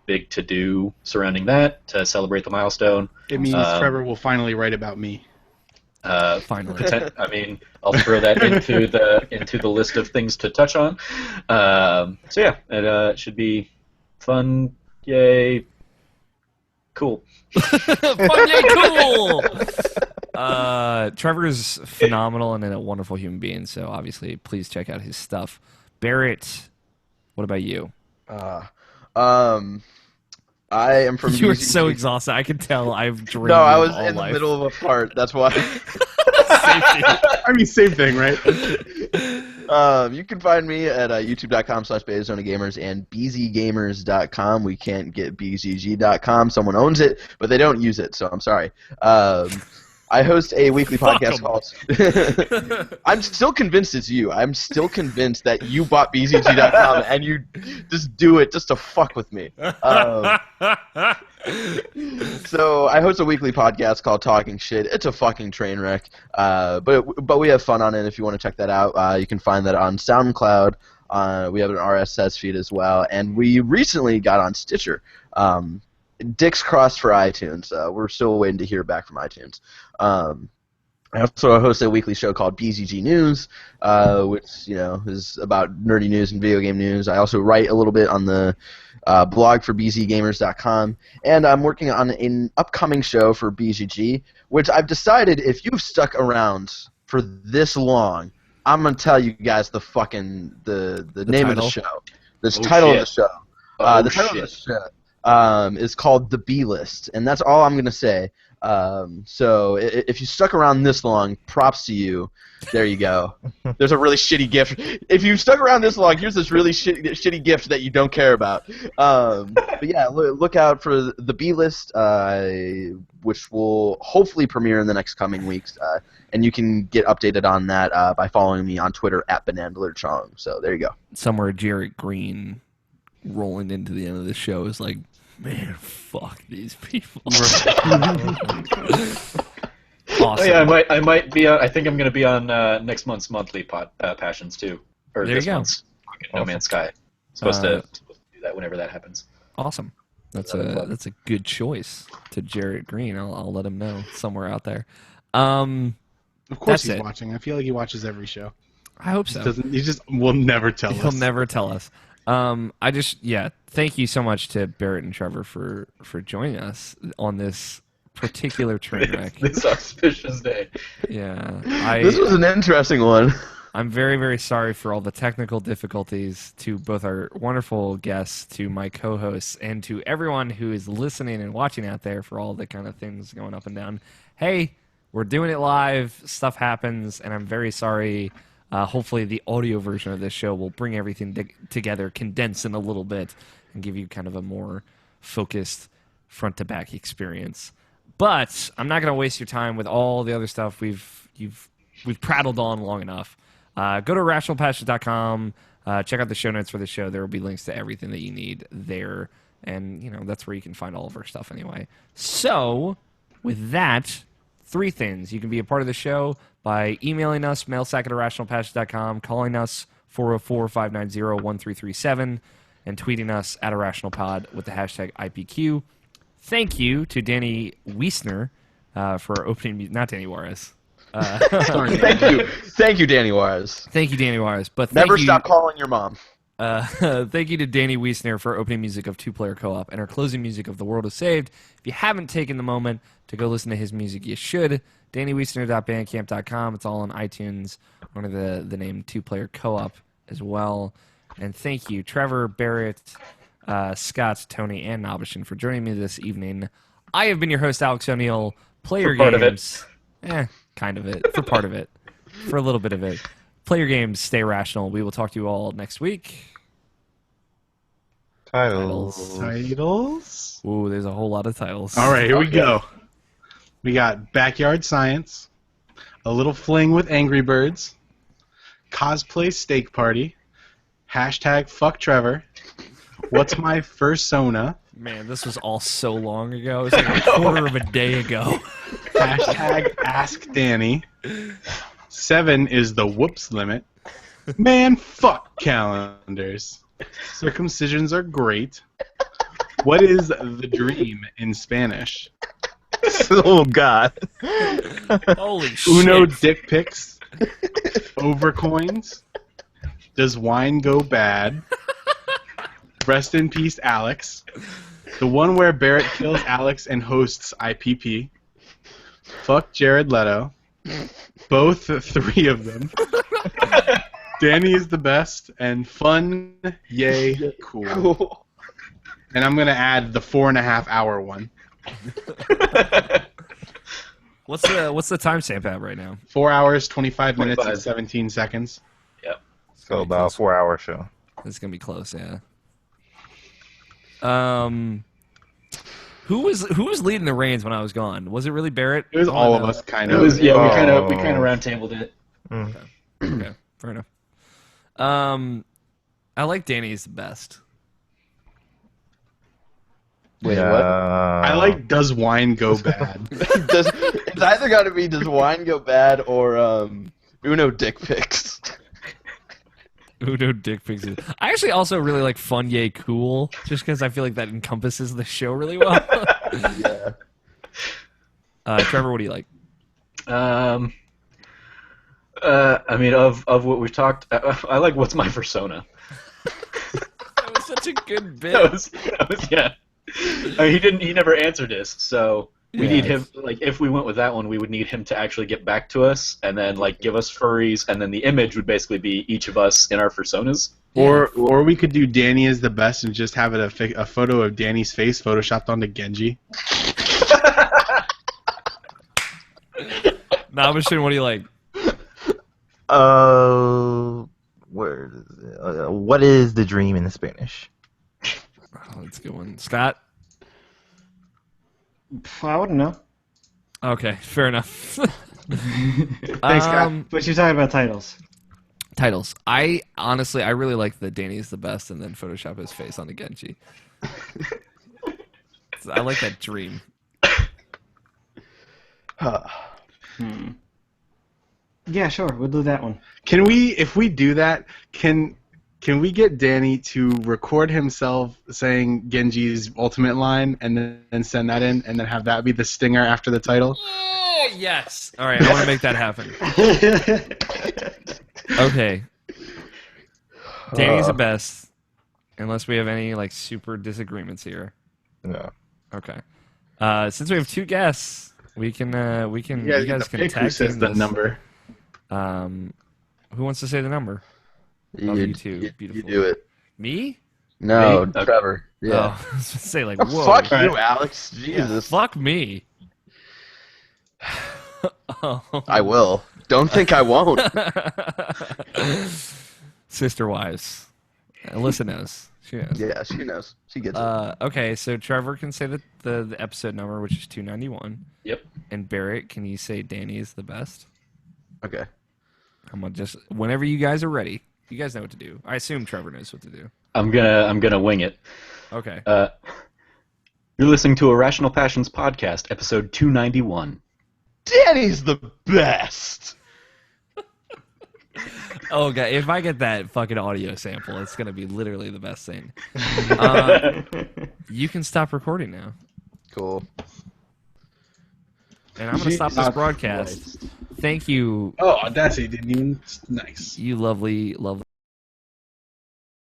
big to-do surrounding that to celebrate the milestone. It means Trevor will finally write about me. Finally. I mean, I'll throw that into the list of things to touch on. So yeah, it should be fun. Yay! Cool. Fun, yay, cool. Trevor's phenomenal and a wonderful human being. So obviously, please check out his stuff. Barrett, what about you? I am from You were BCG. so exhausted. I can tell. I've dreamed. No, I was all in the life. middle of a part. That's why. I mean, same thing, right? You can find me at youtube.com/BetaZonaGamers and bzgamers.com. We can't get bzg.com. Someone owns it, but they don't use it, so I'm sorry. I host a weekly Fuck podcast 'em. called... I'm still convinced it's you. I'm still convinced that you bought bzg.com and you just do it just to fuck with me. So I host a weekly podcast called Talking Shit. It's a fucking train wreck, but we have fun on it. If you want to check that out, you can find that on SoundCloud. We have an RSS feed as well, and we recently got on Stitcher. Dick's crossed for iTunes. We're still waiting to hear back from iTunes. I also host a weekly show called BZG News, which is about nerdy news and video game news. I also write a little bit on the blog for bzgamers.com, and I'm working on an upcoming show for BZG, which I've decided if you've stuck around for this long, I'm gonna tell you guys the name of the show. The title of the show. The title of the show is called The B-List, and that's all I'm gonna say. So if you stuck around this long, props to you. There you go. There's a really shitty gift. If you stuck around this long, here's this really shitty gift that you don't care about. But yeah, look out for the B-List, which will hopefully premiere in the next coming weeks. And you can get updated on that by following me on Twitter at @BanandlerChong. So there you go. Somewhere Jarrett Green rolling into the end of the show is like, man, fuck these people. Awesome. Oh yeah, I might be on. I think I'm going to be on next month's monthly Passions too, or There this you go. month's No Man's Sky. Supposed to do that whenever that happens. Awesome. That's a good choice to Jarrett Green. I'll let him know somewhere out there. Of course That's he's it. watching. I feel like he watches every show. I hope so. He just will never tell us. He'll never tell us. Thank you so much to Barrett and Trevor for joining us on this particular train wreck. This auspicious day. Yeah, This was an interesting one. I'm very, very sorry for all the technical difficulties to both our wonderful guests, to my co-hosts, and to everyone who is listening and watching out there for all the kind of things going up and down. Hey, we're doing it live. Stuff happens, and I'm very sorry. Hopefully the audio version of this show will bring everything together, condense in a little bit, and give you kind of a more focused front-to-back experience. But I'm not going to waste your time with all the other stuff we've prattled on long enough. Go to IrrationalPod.com. Check out the show notes for the show. There will be links to everything that you need there. And, that's where you can find all of our stuff anyway. So, with that, 3 things. You can be a part of the show by emailing us, mailsack@IrrationalPod.com, calling us 404-590-1337, and tweeting us at IrrationalPod with the hashtag IPQ. Thank you to Danny Wiesner for opening music. Not Danny Juarez. Thank you, Danny Juarez. Thank you, Danny Juarez. But Never stop calling your mom. Thank you to Danny Wiesner for opening music of 2-Player Co-op and our closing music of The World Is Saved. If you haven't taken the moment to go listen to his music, you should. DannyWiesner.bandcamp.com. It's all on iTunes under the name 2-Player Co-op as well. And thank you, Trevor, Barrett, Scott, Tony, and Nobishin for joining me this evening. I have been your host, Alex O'Neill. Player For part games. Kind of it. For part of it. For a little bit of it. Play your games, stay rational. We will talk to you all next week. Titles. Ooh, there's a whole lot of titles. All right, here we go. We got Backyard Science, A Little Fling with Angry Birds, Cosplay Steak Party, hashtag Fuck Trevor, What's My Fursona, Man, this was all so long ago. It was like a quarter of a day ago. hashtag Ask Danny, 7 is the whoops limit, man, fuck calendars, circumcisions are great, what is the dream in Spanish? Oh God. Holy shit. Uno dick pics, overcoins, does wine go bad, rest in peace Alex, the one where Barrett kills Alex and hosts IPP, fuck Jared Leto, both 3 of them, Danny is the best, and fun, yay, cool. And I'm going to add the 4.5-hour one. What's the timestamp at right now? 4 hours, 25 minutes, 25. and 17 seconds. Yep. So about a 4-hour show. It's gonna be close, yeah. Who was leading the reins when I was gone? Was it really Barrett? It was all of us, kind It of. was we kind of round tabled it. Okay, fair enough. I like Danny's the best. Wait, what? I like Does Wine Go Bad? It's either got to be Does Wine Go Bad or Uno Dick Pics. Uno dick pics. I actually also really like Fun Yay Cool, just because I feel like that encompasses the show really well. Yeah. Trevor, what do you like? I mean, of what we've talked, I like What's My Fursona. That was such a good bit. That was yeah. I mean, he never answered us, so we need him. Like, if we went with that one, we would need him to actually get back to us, and then like give us furries, and then the image would basically be each of us in our personas. Or we could do Danny is the best and just have it a photo of Danny's face photoshopped onto Genji. Nabishin, what do you like? Where is it? What is the dream in Spanish? Oh, that's a good one. Scott? I wouldn't know. Okay, fair enough. Thanks, Scott. But you're talking about titles. Titles. I really like the Danny's the best and then Photoshop his face on the Genji. I like that dream. Yeah, sure. We'll do that one. Can we, if we do that, can we get Danny to record himself saying Genji's ultimate line and then send that in and then have that be the stinger after the title? Oh, yes. All right, I want to make that happen. Okay. Danny's the best, unless we have any like super disagreements here. No. Okay. Since we have two guests, we can you guys can pick who tag says team the this. number. Who wants to say the number? You two. Beautiful. You do it. Me? No, Me? Okay. Trevor. Yeah. Oh, I was gonna say like, whoa. Fuck Right. you, Alex. Jesus. Fuck me. Oh. I will. Don't think I won't. Sister wives. Alyssa knows. She knows. Yeah, she knows. She gets it. Okay, so Trevor can say the episode number, which is 291. Yep. And Barrett, can you say Danny is the best? Okay. I'm gonna just whenever you guys are ready. You guys know what to do. I assume Trevor knows what to do. I'm gonna wing it. Okay. You're listening to Irrational Passions podcast, episode 291. Danny's the best. Oh god, if I get that fucking audio sample, it's gonna be literally the best thing. You can stop recording now, Cool. and I'm gonna stop this broadcast. Thank you, Oh, Audacity didn't even. Nice. you lovely, lovely.